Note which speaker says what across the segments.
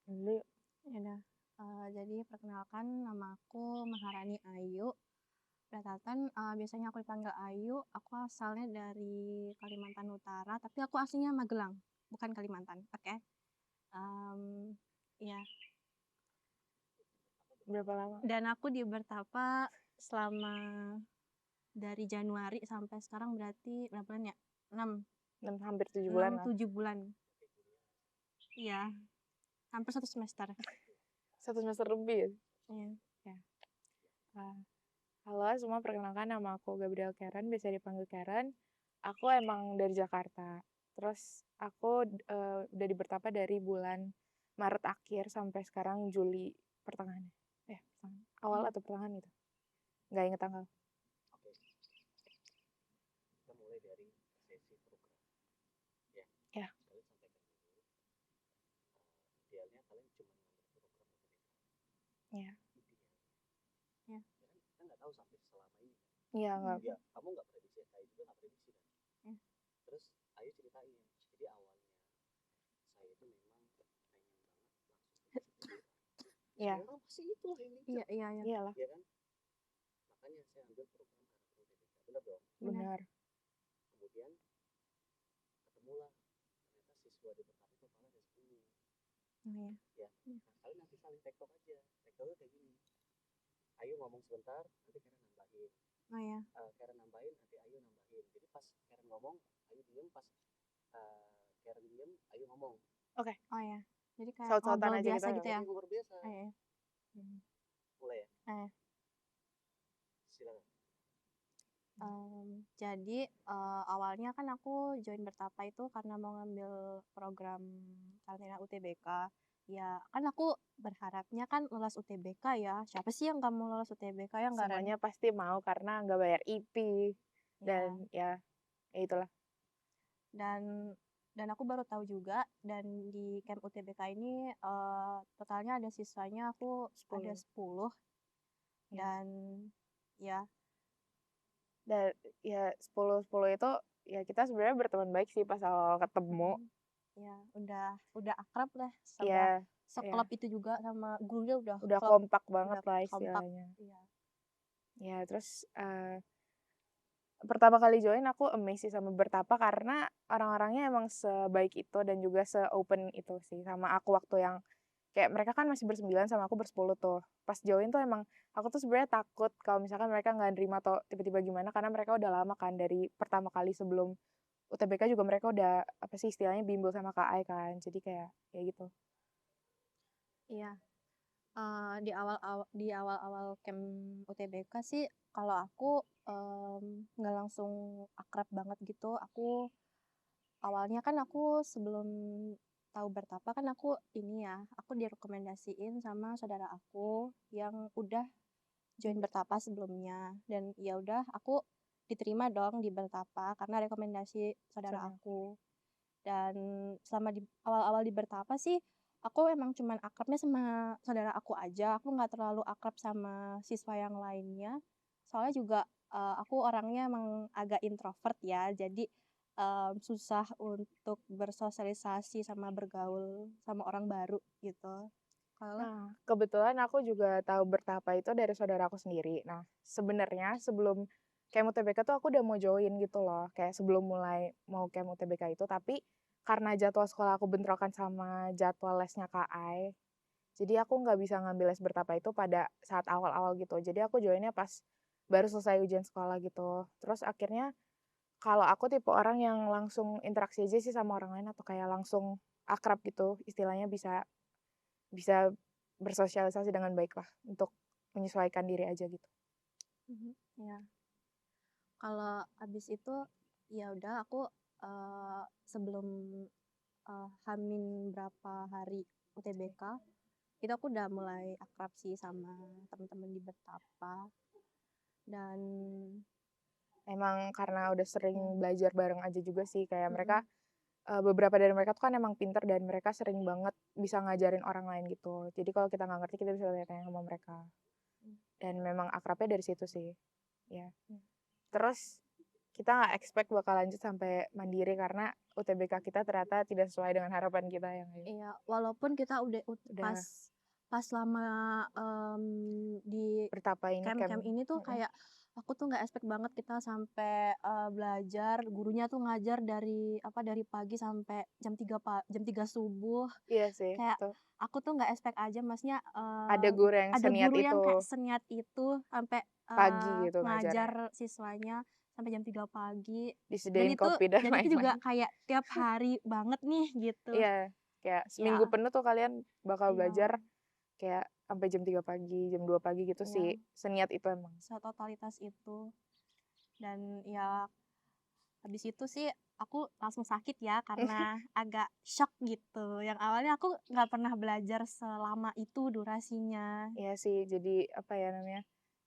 Speaker 1: Dulu
Speaker 2: Ya udah. Jadi perkenalkan nama aku Maharani Ayu. Berdasarkan biasanya aku dipanggil Ayu. Aku asalnya dari Kalimantan Utara, tapi aku aslinya Magelang, bukan Kalimantan. Oke. Ya.
Speaker 1: berapa lama?
Speaker 2: Dan aku di Bertapa selama dari Januari sampai sekarang berarti berapa bulan ya? 6,
Speaker 1: Hampir 7 bulan lah.
Speaker 2: 7 bulan. Iya, hampir 1 semester.
Speaker 1: 1 semester lebih ya?
Speaker 2: Iya.
Speaker 1: Ya. Halo semua, perkenalkan nama aku Gabriel Karen, biasa dipanggil Karen. Aku emang dari Jakarta. Terus aku udah di Bertapa dari bulan Maret akhir sampai sekarang Juli pertengahan. Awal atau pertengahan gitu. Nggak inget tanggal.
Speaker 3: Kita mulai dari sesi program ya.
Speaker 1: Ya.
Speaker 3: Kalian sampaikan dulu idealnya kalian cuma ngambil program UTBK.
Speaker 1: Ya.
Speaker 3: Idealnya
Speaker 2: Ya.
Speaker 3: kan kita nggak tahu sampai selama ini kan.
Speaker 1: Iya, nggak.
Speaker 3: Ya, kamu nggak prediksi, Ayu juga nggak prediksi kan.
Speaker 2: Ya.
Speaker 3: Terus Ayu ceritain, jadi awalnya saya itu memang pengen banget langsung ke UTBK.
Speaker 1: Iya.
Speaker 3: Semua orang pasti itu lah yang
Speaker 2: Iya, iya, iya.
Speaker 1: Iyalah.
Speaker 3: ya kan, makanya saya ambil program karakter UTBK, benar dong.
Speaker 1: Benar.
Speaker 3: Kemudian ketemulah ternyata siswa di Bertapa itu malah ada 10.
Speaker 2: Oh, iya.
Speaker 3: Ya, nah kalian nanti saling tektok aja. Tektoknya kayak gini, Ayu ngomong sebentar, nanti Karen nambahin.
Speaker 2: Oh ya.
Speaker 3: Karen nambahin, nanti Ayu nambahin. Jadi pas Karen ngomong, Ayu diem. Pas Karen diem, Ayu ngomong.
Speaker 1: Oke.
Speaker 2: Oh ya. Jadi kayak
Speaker 1: Saut-sautan
Speaker 2: ngobrol
Speaker 1: aja
Speaker 2: biasa
Speaker 1: gitu
Speaker 2: gitu ya.
Speaker 3: Ngobrol biasa.
Speaker 2: Oh iya.
Speaker 3: Mulai ya. Silakan.
Speaker 2: Jadi awalnya kan aku join Bertapa itu karena mau ngambil program karantina UTBK. Ya kan aku berharapnya kan lolos UTBK ya. Siapa sih yang nggak mau lolos UTBK ya nggak, Ren?
Speaker 1: Semuanya pasti mau karena nggak bayar IP. Dan ya itulah.
Speaker 2: Dan aku baru tahu juga, dan di camp UTBK ini totalnya ada siswanya aku
Speaker 1: 10.
Speaker 2: ada 10. Dan ya
Speaker 1: Dan ya 10 itu ya kita sebenarnya berteman baik sih pas awal ketemu.
Speaker 2: ya udah akrab lah sama
Speaker 1: Iya.
Speaker 2: seklub itu juga, sama gurunya udah
Speaker 1: kompak banget
Speaker 2: udah
Speaker 1: lah
Speaker 2: kompak.
Speaker 1: istilahnya.
Speaker 2: Iya.
Speaker 1: Ya terus pertama kali join aku amazed sih sama Bertapa karena orang-orangnya emang sebaik itu dan juga se-open itu sih sama aku waktu yang kayak mereka kan masih ber-9 sama aku ber-10 tuh. Pas join tuh emang aku tuh sebenarnya takut kalau misalkan mereka nggak nerima atau tiba-tiba gimana karena mereka udah lama kan dari pertama kali sebelum UTBK juga mereka udah apa sih istilahnya bimbel sama Kak Ai kan. Jadi kayak gitu.
Speaker 2: Iya. Di awal-awal camp UTBK sih kalau aku nggak langsung akrab banget gitu. Awalnya kan aku sebelum tahu Bertapa kan aku direkomendasiin sama saudara aku yang udah join Bertapa sebelumnya, dan ya udah aku diterima dong di Bertapa karena rekomendasi saudara aku. Dan selama di awal-awal di Bertapa sih aku emang cuman akrabnya sama saudara aku aja. Aku nggak terlalu akrab sama siswa yang lainnya, soalnya juga aku orangnya emang agak introvert ya, jadi susah untuk bersosialisasi sama bergaul sama orang baru gitu.
Speaker 1: Nah, kebetulan aku juga tahu Bertapa itu dari saudara aku sendiri. Nah, sebenarnya sebelum camp UTBK tuh aku udah mau join gitu loh, kayak sebelum mulai mau camp UTBK itu, tapi karena jadwal sekolah aku bentrokan sama jadwal lesnya Kak Ai, jadi aku nggak bisa ngambil les Bertapa itu pada saat awal-awal gitu. Jadi aku joinnya pas baru selesai ujian sekolah gitu. Terus akhirnya kalau aku tipe orang yang langsung interaksi aja sih sama orang lain atau kayak langsung akrab gitu, istilahnya bisa bisa bersosialisasi dengan baik lah untuk menyesuaikan diri aja gitu.
Speaker 2: Ya. Kalau abis itu ya udah aku sebelum Hamin berapa hari UTBK itu aku udah mulai akrab sih sama teman-teman di Bertapa. Dan
Speaker 1: emang karena udah sering belajar bareng aja juga sih, kayak mereka beberapa dari mereka tuh kan emang pinter dan mereka sering banget bisa ngajarin orang lain gitu. Jadi kalau kita nggak ngerti kita bisa tanya-tanya sama mereka. Dan memang akrabnya dari situ sih. Ya. Terus kita nggak expect bakal lanjut sampai mandiri karena UTBK kita ternyata tidak sesuai dengan harapan kita ya nggak ya?
Speaker 2: Iya, walaupun kita udah
Speaker 1: Udah
Speaker 2: pas lama di
Speaker 1: bertapa ini
Speaker 2: camp-camp ini tuh kayak aku tuh nggak expect banget kita sampai belajar, gurunya tuh ngajar dari pagi sampai jam 3 subuh.
Speaker 1: Iya sih,
Speaker 2: Kayak
Speaker 1: tuh.
Speaker 2: aku tuh nggak expect aja, maksudnya
Speaker 1: Ada guru yang
Speaker 2: ada
Speaker 1: seniat
Speaker 2: guru yang
Speaker 1: itu
Speaker 2: kayak seniat itu sampai
Speaker 1: pagi gitu ngajarnya.
Speaker 2: ngajar siswanya sampai jam 3 pagi.
Speaker 1: Disediain kopi dan
Speaker 2: Dan itu juga
Speaker 1: lain-lain.
Speaker 2: kayak tiap hari banget nih gitu.
Speaker 1: Iya, kayak seminggu
Speaker 2: Ya,
Speaker 1: penuh tuh kalian bakal
Speaker 2: iya,
Speaker 1: belajar kayak sampai jam 3 pagi, jam 2 pagi gitu
Speaker 2: iya,
Speaker 1: sih. Seniat itu emang.
Speaker 2: setotalitas itu. Dan ya habis itu sih aku langsung sakit ya karena agak shock gitu. Yang awalnya aku nggak pernah belajar selama itu durasinya.
Speaker 1: Iya sih, jadi apa ya namanya?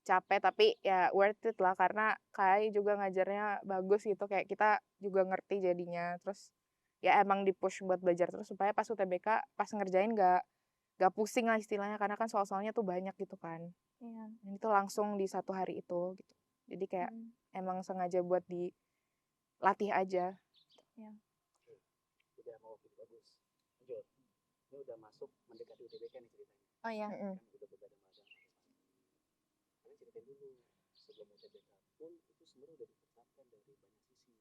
Speaker 1: Capek tapi ya worth it lah karena Kai juga ngajarnya bagus gitu kayak kita juga ngerti jadinya. Terus ya emang di-push buat belajar terus supaya pas UTBK pas ngerjain nggak pusing lah istilahnya karena kan soal-soalnya tuh banyak gitu kan.
Speaker 2: Iya.
Speaker 1: Dan itu langsung di satu hari itu gitu. Jadi kayak emang sengaja buat dilatih aja.
Speaker 2: Ya.
Speaker 3: Udah mau gitu bagus. Lanjut. Ini udah masuk mendekati UTBK nih ceritanya.
Speaker 2: Oh ya.
Speaker 1: Mm-mm.
Speaker 3: Kan udah begadang magang. Kalian ceritain dulu sebelum UTBK pun itu sebenarnya udah dipersiapkan dari banyak sisi.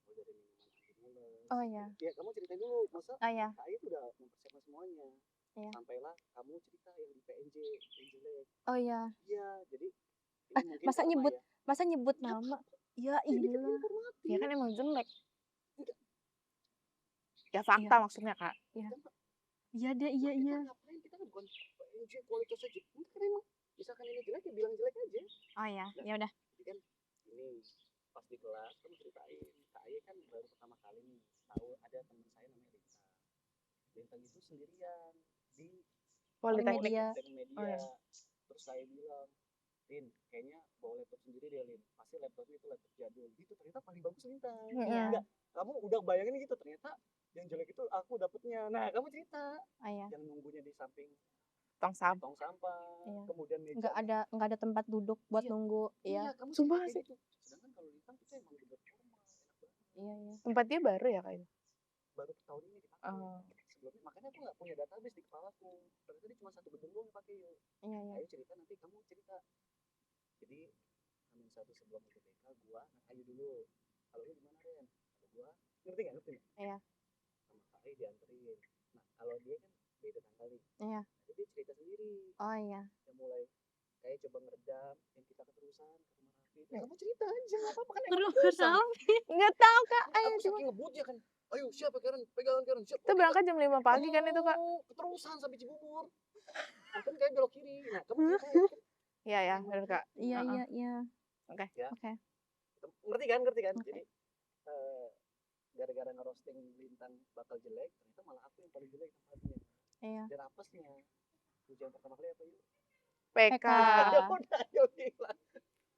Speaker 3: Mulai dari minuman anti-mules.
Speaker 2: Oh ya.
Speaker 3: Ya kamu ceritain dulu, masa
Speaker 2: Oh ya.
Speaker 3: KAI itu udah mempersiapkan semuanya.
Speaker 2: Iya.
Speaker 3: Sampailah kamu cerita yang di PNJ, jelek.
Speaker 2: Oh ya.
Speaker 3: Iya, jadi ini mungkin
Speaker 2: Masa
Speaker 3: karma
Speaker 2: nyebut
Speaker 3: ya.
Speaker 2: masa nyebut nama? Ya
Speaker 3: Ini kan
Speaker 2: ilah.
Speaker 3: informatif.
Speaker 1: Ya kan emang jelek.
Speaker 3: Enggak.
Speaker 1: Ya fakta maksudnya Kak.
Speaker 2: Iya deh, iya.
Speaker 3: Ngapain kita kan bukan PNJ kualitas aja. Enggak kan emang misalkan ini jelek ya bilang jelek aja.
Speaker 2: Oh ya, ya udah.
Speaker 3: Jadi kan ini pas di kelas kamu ceritain KAI kan baru pertama kali nih tahu ada teman saya namanya Rita. Lintang itu sendirian di
Speaker 1: Politeknik.
Speaker 2: Media.
Speaker 3: teknik
Speaker 1: Oh,
Speaker 3: media.
Speaker 1: ya.
Speaker 3: Terus saya bilang, Lin, kayaknya bawa laptop sendiri deh, Lin. Pasti laptopnya itu laptop jadul. Gitu, ternyata paling bagus Lintang.
Speaker 2: Iya.
Speaker 3: Enggak, kamu udah bayangin gitu, ternyata yang jelek itu aku dapetnya. Nah, kamu cerita.
Speaker 2: Oh ya.
Speaker 3: Yang nunggunya di samping
Speaker 1: Tong sampah.
Speaker 3: tong sampah,
Speaker 2: Iya.
Speaker 3: kemudian meja.
Speaker 2: Nggak ada tempat duduk buat
Speaker 3: Iya.
Speaker 2: nunggu.
Speaker 3: Iya,
Speaker 2: Iya.
Speaker 3: kamu
Speaker 1: Sumpah
Speaker 3: cerita
Speaker 1: sih.
Speaker 3: kayak gitu. Sedangkan kalau Lintang kita emang udah formal, enak banget.
Speaker 2: Iya.
Speaker 1: Tempat dia baru ya Kak itu?
Speaker 3: Baru tahun ini dipakai.
Speaker 1: Oh.
Speaker 3: Sebelumnya, makanya aku nggak punya database di kepalaku. Ternyata dia cuma satu gedung doang pakai yuk.
Speaker 2: Iya.
Speaker 3: Ayo cerita, nanti kamu cerita. Jadi Hamin satu sebelum UTBK gua Ayu dulu. Kalau lu gimana Ren? Kalau gua ngerti nggak?
Speaker 2: Iya.
Speaker 3: Sama Kak Ayu dianterin. Nah kalau dia kan beda tanggal nih.
Speaker 2: Iya.
Speaker 3: Jadi dia cerita sendiri.
Speaker 2: Oh iya.
Speaker 3: Yang mulai kayak coba ngeredam yang kita keterusan ke rumah Raffi. Nah, kamu cerita aja nggak apa-apa kan emang keterusan.
Speaker 1: Nggak tahu Kak. Ayo
Speaker 3: Aku
Speaker 1: cuma
Speaker 3: saking ngebutnya kan. Ayo siapa Karen? Pegangan Karen. Siap.
Speaker 1: itu berangkat jam 5 pagi kan itu Kak?
Speaker 3: Keterusan sampai Cibubur. Kan kayak belok kiri. Nah kamu ceritain kan.
Speaker 1: Iya ya, benar Kak.
Speaker 2: Iya.
Speaker 1: Oke.
Speaker 3: Ya.
Speaker 2: Oke.
Speaker 3: Ngerti kan?
Speaker 2: Oke.
Speaker 3: Jadi gara-gara ngerosting Lintang bakal jelek, ternyata malah aku yang paling jelek tempatnya.
Speaker 2: Iya.
Speaker 3: Dan apesnya, ujian pertama kali apa yuk?
Speaker 1: PK.
Speaker 3: Udah, ayo gila.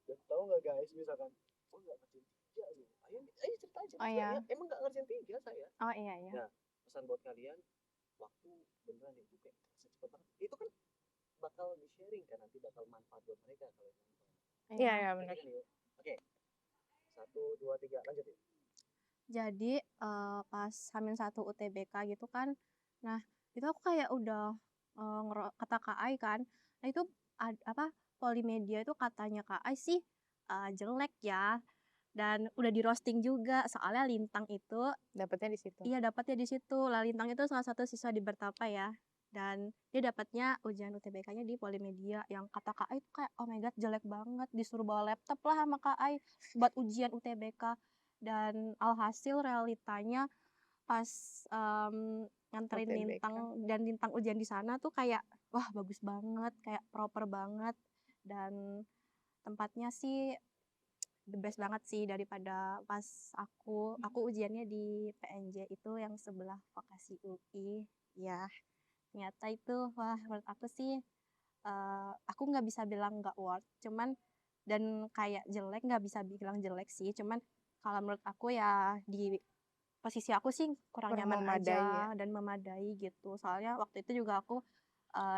Speaker 3: Dan tahu nggak guys, misalkan, oh nggak ngerjain 3 loh. Ayo cerita aja.
Speaker 2: Oh, iya.
Speaker 3: Emang nggak ngerjain 3 saya.
Speaker 2: Oh iya.
Speaker 3: Nah, pesan buat kalian, waktu beneran itu kayak cepet banget. Itu kan bakal di-sharing kan, nanti bakal manfaat buat mereka kalau yang nonton.
Speaker 1: Iya benar.
Speaker 3: Oke. 1, 2, 3, lanjut ya.
Speaker 2: Jadi pas H-1 UTBK gitu kan, nah itu aku kayak udah kata Kak Ai kan, nah itu Polimedia itu katanya Kak Ai sih jelek ya, dan udah di roasting juga soalnya Lintang itu
Speaker 1: Dapatnya di situ.
Speaker 2: iya dapatnya di situ. Lah Lintang itu salah satu siswa di Bertapa ya, dan dia dapatnya ujian UTBK-nya di Polimedia yang kata Kak Ai itu kayak oh my god jelek banget, disuruh bawa laptop lah sama Kak Ai buat ujian UTBK. Dan alhasil realitanya pas nganterin
Speaker 1: UTBK.
Speaker 2: Lintang dan Lintang ujian di sana tuh kayak wah bagus banget, kayak proper banget, dan tempatnya sih the best banget sih daripada pas aku ujiannya di PNJ itu yang sebelah Vokasi UI ya. Ternyata itu wah menurut aku sih aku nggak bisa bilang nggak worth, cuman dan kayak jelek nggak bisa bilang jelek sih, cuman kalau menurut aku ya di posisi aku sih kurang
Speaker 1: Kurang
Speaker 2: nyaman
Speaker 1: memadai
Speaker 2: aja
Speaker 1: ya.
Speaker 2: dan memadai gitu. Soalnya waktu itu juga aku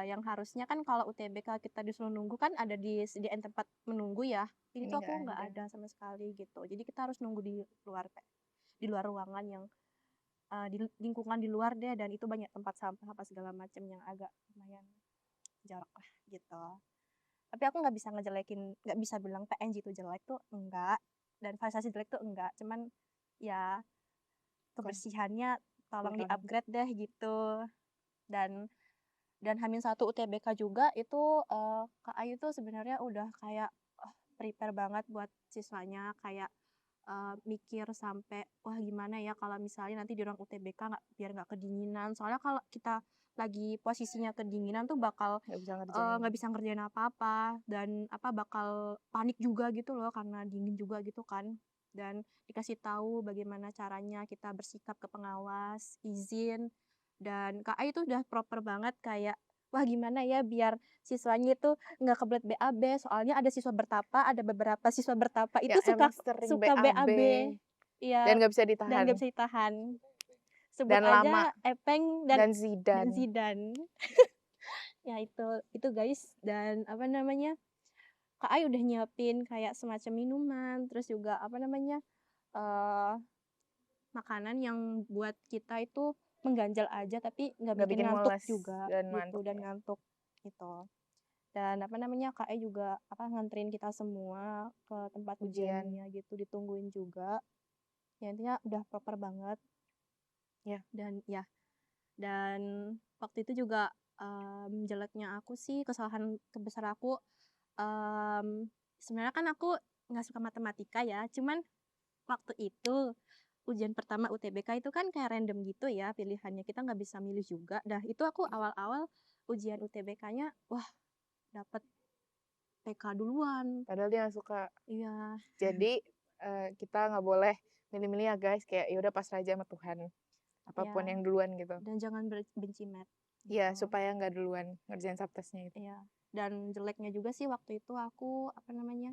Speaker 2: yang harusnya kan kalau UTBK kita disuruh nunggu kan ada disediain tempat menunggu ya. Ini
Speaker 1: Ini
Speaker 2: tuh
Speaker 1: nggak
Speaker 2: aku nggak
Speaker 1: ada.
Speaker 2: ada sama sekali gitu. Jadi kita harus nunggu di luar ruangan yang di lingkungan di luar deh, dan itu banyak tempat sampah apa segala macam yang agak lumayan jorok lah gitu. Tapi aku nggak bisa bilang PNJ itu jelek tuh enggak, dan fasilitas jelek tuh enggak. Cuman ya kebersihannya tolong
Speaker 1: Kurang.
Speaker 2: di-upgrade deh gitu. Dan H-1 UTBK juga itu Kak Ayu tuh sebenarnya udah kayak prepare banget buat siswanya, kayak mikir sampai wah gimana ya kalau misalnya nanti di ruang UTBK biar nggak kedinginan. Soalnya kalau kita lagi posisinya kedinginan tuh bakal
Speaker 1: Nggak bisa ngerjain.
Speaker 2: nggak bisa ngerjain apa-apa, dan bakal panik juga gitu loh karena dingin juga gitu kan. Dan dikasih tahu bagaimana caranya kita bersikap ke pengawas, izin, dan Kak Ai itu udah proper banget kayak wah gimana ya biar siswanya itu nggak kebelet BAB, soalnya ada beberapa siswa bertapa itu
Speaker 1: Yang emang sering
Speaker 2: suka
Speaker 1: BAB
Speaker 2: BAB.
Speaker 1: dan
Speaker 2: Iya,
Speaker 1: nggak bisa
Speaker 2: dan
Speaker 1: ditahan
Speaker 2: nggak bisa ditahan. Sebut
Speaker 1: dan lama
Speaker 2: aja Epeng
Speaker 1: dan
Speaker 2: dan
Speaker 1: Zidan.
Speaker 2: Zidan. Ya itu guys, dan apa namanya, Kak Ai udah nyiapin kayak semacam minuman, terus juga apa namanya, eee, makanan yang buat kita itu mengganjal aja tapi nggak
Speaker 1: Nggak
Speaker 2: bikin
Speaker 1: bikin
Speaker 2: ngantuk
Speaker 1: mules
Speaker 2: juga
Speaker 1: dan
Speaker 2: gitu,
Speaker 1: ngantuk
Speaker 2: dan
Speaker 1: ya.
Speaker 2: ngantuk gitu. Dan apa namanya, Kak Ai juga nganterin kita semua ke tempat
Speaker 1: Ujian.
Speaker 2: ujiannya gitu, ditungguin juga. Ya intinya udah proper banget.
Speaker 1: Ya.
Speaker 2: Dan waktu itu juga jeleknya aku sih, kesalahan terbesar aku, sebenarnya kan aku nggak suka matematika ya, cuman waktu itu ujian pertama UTBK itu kan kayak random gitu ya pilihannya, kita nggak bisa milih juga. Dah itu aku awal-awal ujian UTBK-nya, wah dapet PK duluan.
Speaker 1: Padahal dia nggak suka.
Speaker 2: Iya,
Speaker 1: Jadi kita nggak boleh milih-milih ya guys, kayak ya udah pasrah aja sama Tuhan. Apapun
Speaker 2: iya,
Speaker 1: yang duluan gitu.
Speaker 2: dan jangan benci math
Speaker 1: Iya,
Speaker 2: gitu.
Speaker 1: supaya nggak duluan ngerjain subtestnya itu.
Speaker 2: Iya, dan jeleknya juga sih waktu itu aku apa namanya,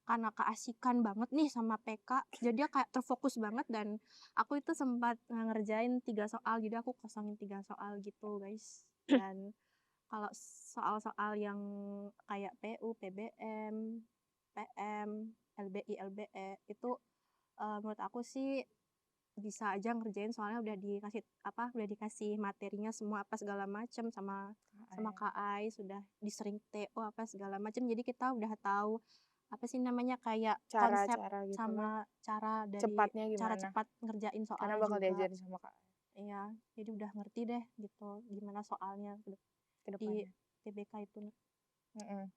Speaker 2: karena keasikan banget nih sama PK, jadi kayak terfokus banget, dan aku itu sempat ngerjain 3 soal, jadi aku kosongin 3 soal gitu guys. Dan kalau soal-soal yang kayak PU, PBM, PM, LBI, LBE itu menurut aku sih bisa aja ngerjain, soalnya udah dikasih materinya semua apa segala macam sama Kak Ai, sudah disering TO apa segala macam, jadi kita udah tahu apa sih namanya, kayak konsep
Speaker 1: Cara-cara gitu kan.
Speaker 2: sama
Speaker 1: Cepatnya
Speaker 2: cara
Speaker 1: gimana?
Speaker 2: cepat ngerjain
Speaker 1: Karena
Speaker 2: soalnya
Speaker 1: bakal
Speaker 2: juga.
Speaker 1: diajarin sama Kak
Speaker 2: Iya, jadi udah ngerti deh gitu gimana soalnya
Speaker 1: ke
Speaker 2: di
Speaker 1: depannya.
Speaker 2: TBK itu.
Speaker 1: Mm-mm.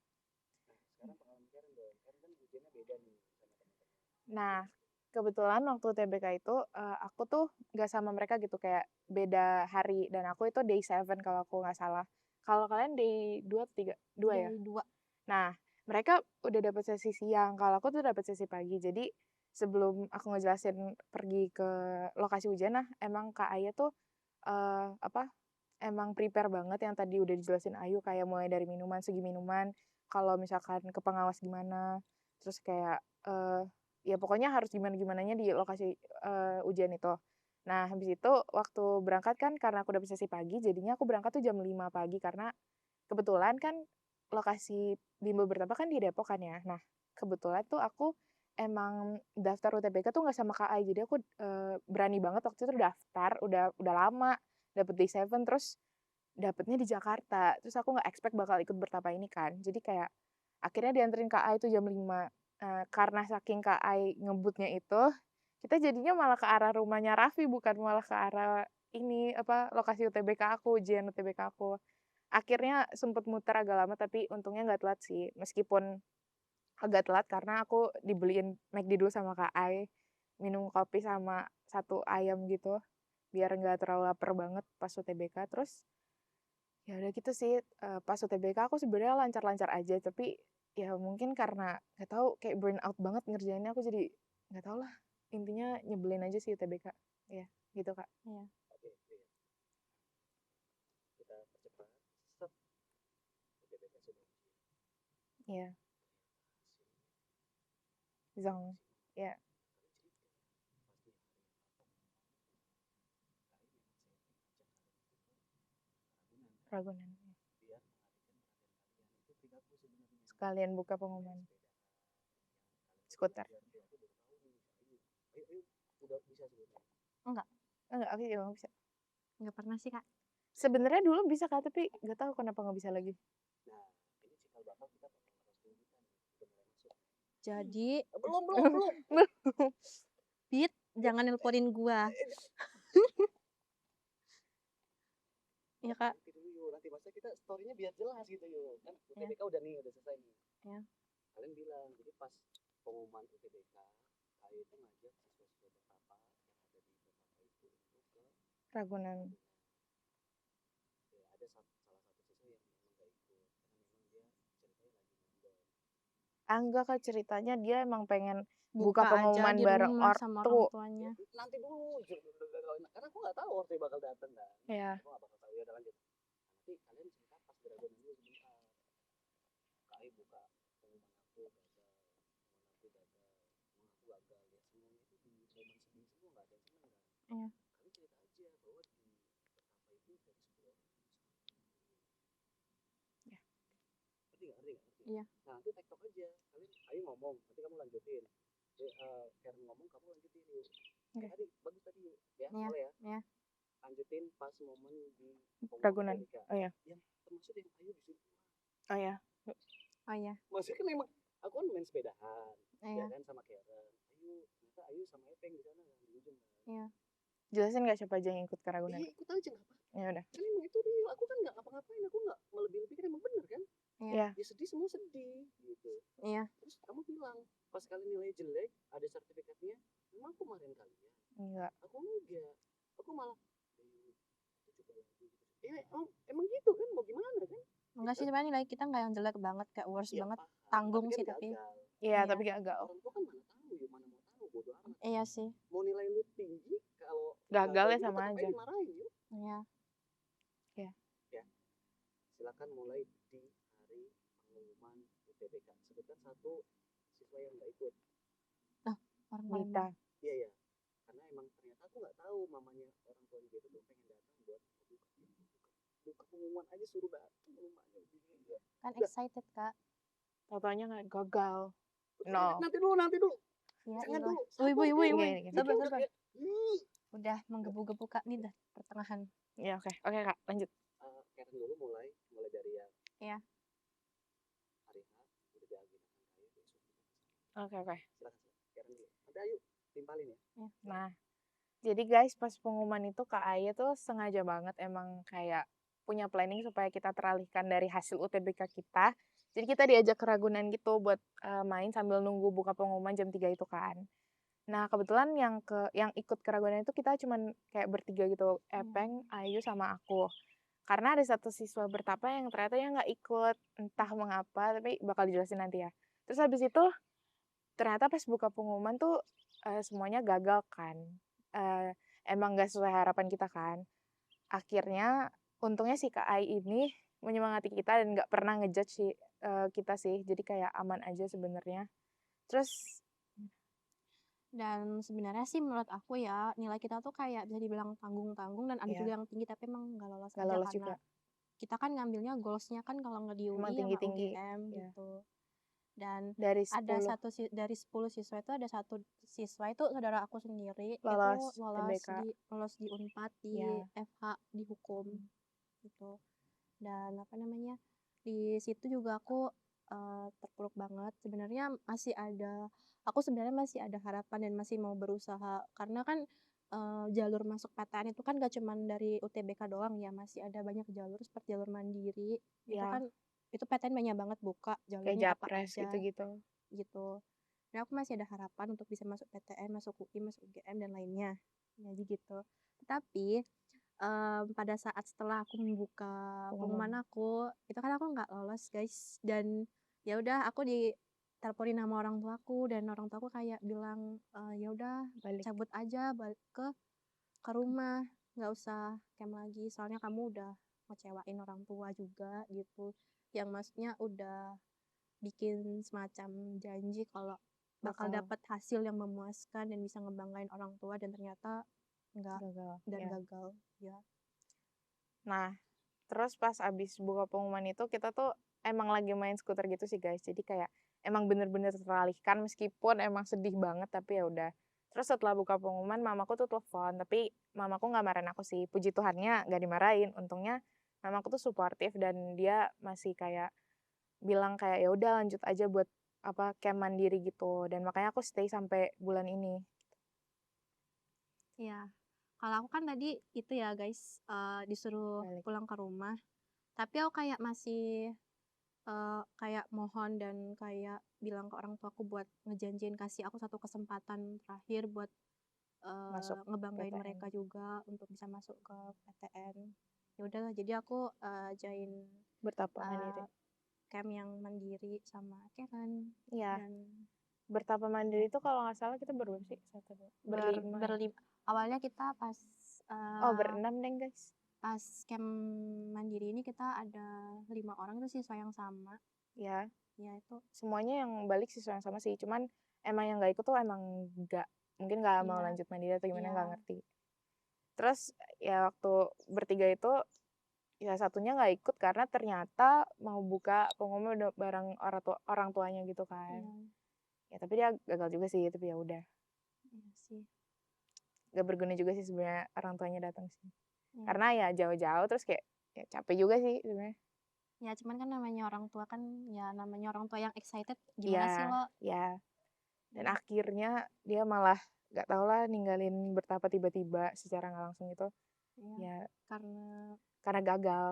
Speaker 3: Sekarang pengalaman Karen dong, Karen kan ujiannya beda nih sama teman-teman.
Speaker 1: Nah, kebetulan waktu TBK itu aku tuh nggak sama mereka gitu, kayak beda hari, dan aku itu day 7 kalau aku nggak salah. Kalau kalian day 2 atau 3? 2 ya?
Speaker 2: Day 2.
Speaker 1: Nah, mereka udah dapet sesi siang, kalau aku tuh dapet sesi pagi. Jadi sebelum aku ngejelasin pergi ke lokasi ujian, nah emang Kak Aya tuh emang prepare banget yang tadi udah dijelasin Ayu, kayak mulai dari minuman, segi minuman, kalau misalkan ke pengawas gimana, terus kayak ya pokoknya harus gimana-gimananya di lokasi ujian itu. Nah, habis itu waktu berangkat kan karena aku dapet sesi pagi, jadinya aku berangkat tuh jam 5 pagi karena kebetulan kan lokasi bimbel bertapa kan di Depok kan ya. Nah, kebetulan tuh aku emang daftar UTBK tuh nggak sama KAI, jadi aku berani banget waktu itu daftar, udah lama dapet D7, terus dapetnya di Jakarta. Terus aku nggak expect bakal ikut bertapa ini kan. Jadi kayak akhirnya dianterin KAI itu jam 5. Karena saking KAI ngebutnya itu, kita jadinya malah ke arah rumahnya Raffi, bukan malah ke arah ini lokasi UTBK aku, ujian UTBK aku. Akhirnya sempet muter agak lama, tapi untungnya nggak telat sih. Meskipun agak telat karena aku dibeliin McD dulu sama Kak Ai, minum kopi sama 1 ayam gitu, biar nggak terlalu lapar banget pas UTBK. Terus ya udah gitu sih, pas UTBK aku sebenarnya lancar-lancar aja, tapi ya mungkin karena nggak tahu kayak burn out banget ngerjainnya, aku jadi nggak tahu lah, intinya nyebelin aja sih UTBK. Ya, gitu Kak.
Speaker 2: Iya.
Speaker 3: Oke, oke. Kita percepat. Set. UTBK sudah ujian.
Speaker 1: Iya,
Speaker 3: Hasilnya.
Speaker 1: zong. Ya,
Speaker 3: Kalian cerita. Pasti hari yang Kak memang saya ajak kalian itu ke Ragunan kan.
Speaker 1: Ragunan.
Speaker 3: Biar
Speaker 1: kalian buka pengumuman? Skuter.
Speaker 3: Aku baru tahu nih. Ayo, udah bisa sebetulnya.
Speaker 2: Enggak
Speaker 1: Aku juga nggak bisa.
Speaker 2: nggak pernah sih Kak.
Speaker 1: Sebenarnya dulu bisa Kak, tapi nggak tahu kenapa nggak bisa lagi.
Speaker 3: Nah, ini cikal bakal kita bakal harus dulu kita nih. Udah mulai masuk.
Speaker 2: Jadi
Speaker 3: Belum.
Speaker 2: Bit jangan nelponin gua ya Kak.
Speaker 3: Nanti dulu yuk, nanti masa kita storynya biar jelas gitu yuk. Kan
Speaker 2: Ya.
Speaker 3: UTBK udah selesai nih.
Speaker 2: Ya.
Speaker 3: Kalian bilang, jadi pas pengumuman UTBK, KAI itu ngajak siswa-siswa Betapa yang ada di Betapa itu untuk ke
Speaker 1: Ragunan.
Speaker 3: ya, ada salah satu siswa yang memang gak ikut karena memang dia ceritanya lagi nganggur.
Speaker 1: Enggak Kak, ceritanya dia emang pengen
Speaker 2: Buka
Speaker 1: buka
Speaker 2: aja
Speaker 1: pengumuman
Speaker 2: di
Speaker 1: bareng
Speaker 2: rumah sama orang
Speaker 1: ortu.
Speaker 2: tuanya.
Speaker 3: Nanti dulu, karena aku nggak tahu ortu bakal datang kan.
Speaker 1: Iya.
Speaker 3: Aku nggak bakal tahu, ya udah lanjut. Nanti kalian cerita pas beragunan dulu sebentar. KAI buka pengumuman aku gagal, pengumuman aku gagal, pengumuman aku gagal, ya semuanya itu di momen sedih semua, nggak ada yang seneng kan.
Speaker 2: Iya.
Speaker 3: Kalian cerita aja bahwa di Betapa itu dari 10 orang
Speaker 1: Ya.
Speaker 3: ngerti nggak?
Speaker 2: Iya.
Speaker 3: Nah nanti tektok aja, kalian ayo ngomong, nanti kamu lanjutin. Karen ngomong, kamu lanjutin yuk.
Speaker 1: Oke.
Speaker 3: Tadi bagus tadi yuk, ya
Speaker 2: Iya.
Speaker 3: boleh ya.
Speaker 2: Iya.
Speaker 3: Lanjutin pas momen di
Speaker 1: Ragunan.
Speaker 3: UTBK.
Speaker 1: Oh ya.
Speaker 3: Yang termasuk yang ayo disuruh.
Speaker 1: Oh ya.
Speaker 2: Oh iya.
Speaker 3: Maksudnya kan emang aku kan main sepedahan,
Speaker 2: Iya.
Speaker 3: ya kan sama Karen. Ternyata Ayu sama Epeng di sana kan di ujung kan.
Speaker 2: Iya.
Speaker 1: Jelasin nggak siapa aja yang ikut ke Ragunan?
Speaker 3: Iya ikut aja nggak apa.
Speaker 1: Ya udah.
Speaker 3: Kan emang itu real, aku kan nggak ngapa-ngapain, aku nggak melebih-lebihkan, emang bener kan.
Speaker 1: Iya.
Speaker 3: Ya sedih semua sedih gitu.
Speaker 2: Iya.
Speaker 3: Terus kamu bilang pas kalian nilai jelek ada sertifikatnya, memang aku marahin kalian?
Speaker 1: Enggak.
Speaker 3: Aku enggak, aku malah itu coba lagi gitu. Ya emang gitu kan, mau gimana kan.
Speaker 2: Enggak sih, sebenarnya nilai kita nggak yang jelek banget, kayak worst
Speaker 3: Iya
Speaker 2: banget.
Speaker 3: paham,
Speaker 2: Tanggung
Speaker 3: tapi
Speaker 2: sih
Speaker 3: kan
Speaker 2: tapi.
Speaker 3: gagal.
Speaker 1: Iya,
Speaker 2: Iya.
Speaker 1: tapi gagal.
Speaker 3: Orang tua kan mana tahu ya, mana mau tahu, bodo amat.
Speaker 2: Iya sih.
Speaker 3: Mau nilai lu tinggi, kalau
Speaker 1: Gagal ya
Speaker 3: juga
Speaker 1: sama
Speaker 3: tetap
Speaker 1: aja.
Speaker 3: dimarahin yuk.
Speaker 2: Iya.
Speaker 1: Ya.
Speaker 3: Silakan mulai di hari pengumuman UTBK. Sebutkan satu siswa yang nggak ikut.
Speaker 2: Orang
Speaker 1: Nita.
Speaker 2: Palembang.
Speaker 3: Iya. Karena emang ternyata aku nggak tahu mamanya orang tuanya dia tuh pengen datang buat buka pengumuman aja, suruh datang rumahnya bingung ya.
Speaker 2: Kan
Speaker 3: Udah.
Speaker 2: excited Kak.
Speaker 1: Tau-taunya nggak gagal. No.
Speaker 3: Nanti dulu.
Speaker 2: Iya.
Speaker 3: Jangan
Speaker 2: Ilah.
Speaker 3: dulu.
Speaker 2: Woi.
Speaker 1: Gini.
Speaker 2: Sabar.
Speaker 3: Ya.
Speaker 2: Udah menggebu-gebu Kak nih dah pertengahan.
Speaker 1: Ya oke Kak, lanjut.
Speaker 3: Karen dulu mulai dari yang
Speaker 2: Iya.
Speaker 3: hari H udah diagendakan kayak besok kita kesana.
Speaker 1: Oke.
Speaker 3: Silakan Karen dulu. Nanti ayo timpalin ya.
Speaker 1: Nah, jadi guys pas pengumuman itu Kak Aya tuh sengaja banget emang kayak punya planning supaya kita teralihkan dari hasil UTBK kita. Jadi kita diajak ke Ragunan gitu buat main sambil nunggu buka pengumuman jam 3 itu kan. Nah, kebetulan yang ikut ke Ragunan itu kita cuman kayak bertiga gitu, Epeng, Ayu sama aku. Karena ada satu siswa Bertapa yang ternyata ya nggak ikut, entah mengapa, tapi bakal dijelasin nanti ya. Terus habis itu ternyata pas buka pengumuman tuh semuanya gagal kan. Emang nggak sesuai harapan kita kan. Akhirnya untungnya si Kak Ai ini menyemangati kita dan nggak pernah ngejudge kita sih. Jadi kayak aman aja sebenarnya. Terus
Speaker 2: Dan sebenarnya sih menurut aku ya, nilai kita tuh kayak bisa dibilang tanggung-tanggung dan ada
Speaker 1: Iya.
Speaker 2: juga yang tinggi tapi emang nggak lolos
Speaker 1: nggak
Speaker 2: aja
Speaker 1: lolos
Speaker 2: karena
Speaker 1: juga.
Speaker 2: kita kan ngambilnya goalsnya kan kalau nggak di
Speaker 1: Emang
Speaker 2: UI sama
Speaker 1: tinggi-tinggi.
Speaker 2: UGM
Speaker 1: Iya.
Speaker 2: gitu. Dan
Speaker 1: Dari
Speaker 2: ada
Speaker 1: 10
Speaker 2: dari 10 siswa itu ada satu siswa itu saudara aku sendiri
Speaker 1: lolos
Speaker 2: itu lolos
Speaker 1: UTBK.
Speaker 2: lolos di Unpad di
Speaker 1: Ya.
Speaker 2: FH di hukum gitu. Dan apa namanya, di situ juga aku terpuruk banget. Sebenarnya aku sebenarnya masih ada harapan dan masih mau berusaha karena kan jalur masuk PTN itu kan gak cuman dari UTBK doang ya, masih ada banyak jalur seperti jalur mandiri. Itu
Speaker 1: Ya.
Speaker 2: kan itu PTN banyak banget buka
Speaker 1: Kayak
Speaker 2: jalurnya apa
Speaker 1: Japres
Speaker 2: aja
Speaker 1: gitu-gitu.
Speaker 2: gitu. Dan aku masih ada harapan untuk bisa masuk PTN, masuk UI, masuk UGM dan lainnya. Jadi gitu. Tetapi pada saat setelah aku membuka pengumuman aku, itu kan aku nggak lolos guys. Dan ya udah aku diteleponin sama orang tuaku dan orang tuaku kayak bilang ya udah
Speaker 1: Balik.
Speaker 2: cabut aja balik ke rumah, nggak usah camp lagi soalnya kamu udah ngecewain orang tua juga gitu. Yang maksudnya udah bikin semacam janji kalau bakal dapat hasil yang memuaskan dan bisa ngebanggain orang tua dan ternyata enggak
Speaker 1: gagal.
Speaker 2: dan
Speaker 1: Ya.
Speaker 2: gagal ya.
Speaker 1: Nah, terus pas abis buka pengumuman itu kita tuh emang lagi main skuter gitu sih guys, jadi kayak emang bener-bener teralihkan meskipun emang sedih banget tapi ya udah. Terus setelah buka pengumuman mamaku tuh telepon, tapi mamaku nggak marahin aku sih, puji Tuhannya nggak dimarahin, untungnya mamaku tuh suportif dan dia masih kayak bilang kayak, "Ya udah lanjut aja buat camp mandiri," gitu, dan makanya aku stay sampai bulan ini.
Speaker 2: Iya. Kalau aku kan tadi itu ya guys, disuruh
Speaker 1: Balik.
Speaker 2: pulang ke rumah, tapi aku kayak masih, kayak mohon dan kayak bilang ke orang tuaku buat ngejanjiin kasih aku satu kesempatan terakhir buat,
Speaker 1: Masuk
Speaker 2: ngebanggain
Speaker 1: PTN.
Speaker 2: mereka juga untuk bisa masuk ke PTN. Ya udahlah jadi aku, join,
Speaker 1: Bertapa mandiri.
Speaker 2: camp yang mandiri sama Karen
Speaker 1: Iya,
Speaker 2: dan
Speaker 1: bertapa mandiri itu kalau nggak salah kita berberapa sih? 1, 2, berlima ya?
Speaker 2: awalnya kita pas,
Speaker 1: Oh,
Speaker 2: eee
Speaker 1: berenam deng guys.
Speaker 2: pas camp mandiri ini kita ada 5 orang itu siswa yang sama.
Speaker 1: Ya,
Speaker 2: Ya itu
Speaker 1: semuanya yang balik siswa yang sama sih, cuman emang yang nggak ikut tuh emang mungkin nggak mau
Speaker 2: iya
Speaker 1: lanjut mandiri atau gimana
Speaker 2: iya
Speaker 1: nggak ngerti. Terus ya waktu bertiga itu, ya satunya nggak ikut karena ternyata mau buka pengumuman udah bareng orang tuanya gitu kan.
Speaker 2: iya
Speaker 1: Ya tapi dia gagal juga sih, tapi ya udah.
Speaker 2: iya sih.
Speaker 1: Nggak berguna juga sih sebenarnya orang tuanya datang sih.
Speaker 2: Iya.
Speaker 1: Karena ya jauh-jauh terus kayak ya capek juga sih sebenarnya.
Speaker 2: Ya cuman kan namanya orang tua kan ya namanya orang tua yang excited gimana sih
Speaker 1: Iya,
Speaker 2: lo?
Speaker 1: ya. Dan
Speaker 2: Iya
Speaker 1: akhirnya dia malah nggak tau lah ninggalin Bertapa tiba-tiba secara nggak langsung itu
Speaker 2: iya.
Speaker 1: ya
Speaker 2: Karena
Speaker 1: karena gagal,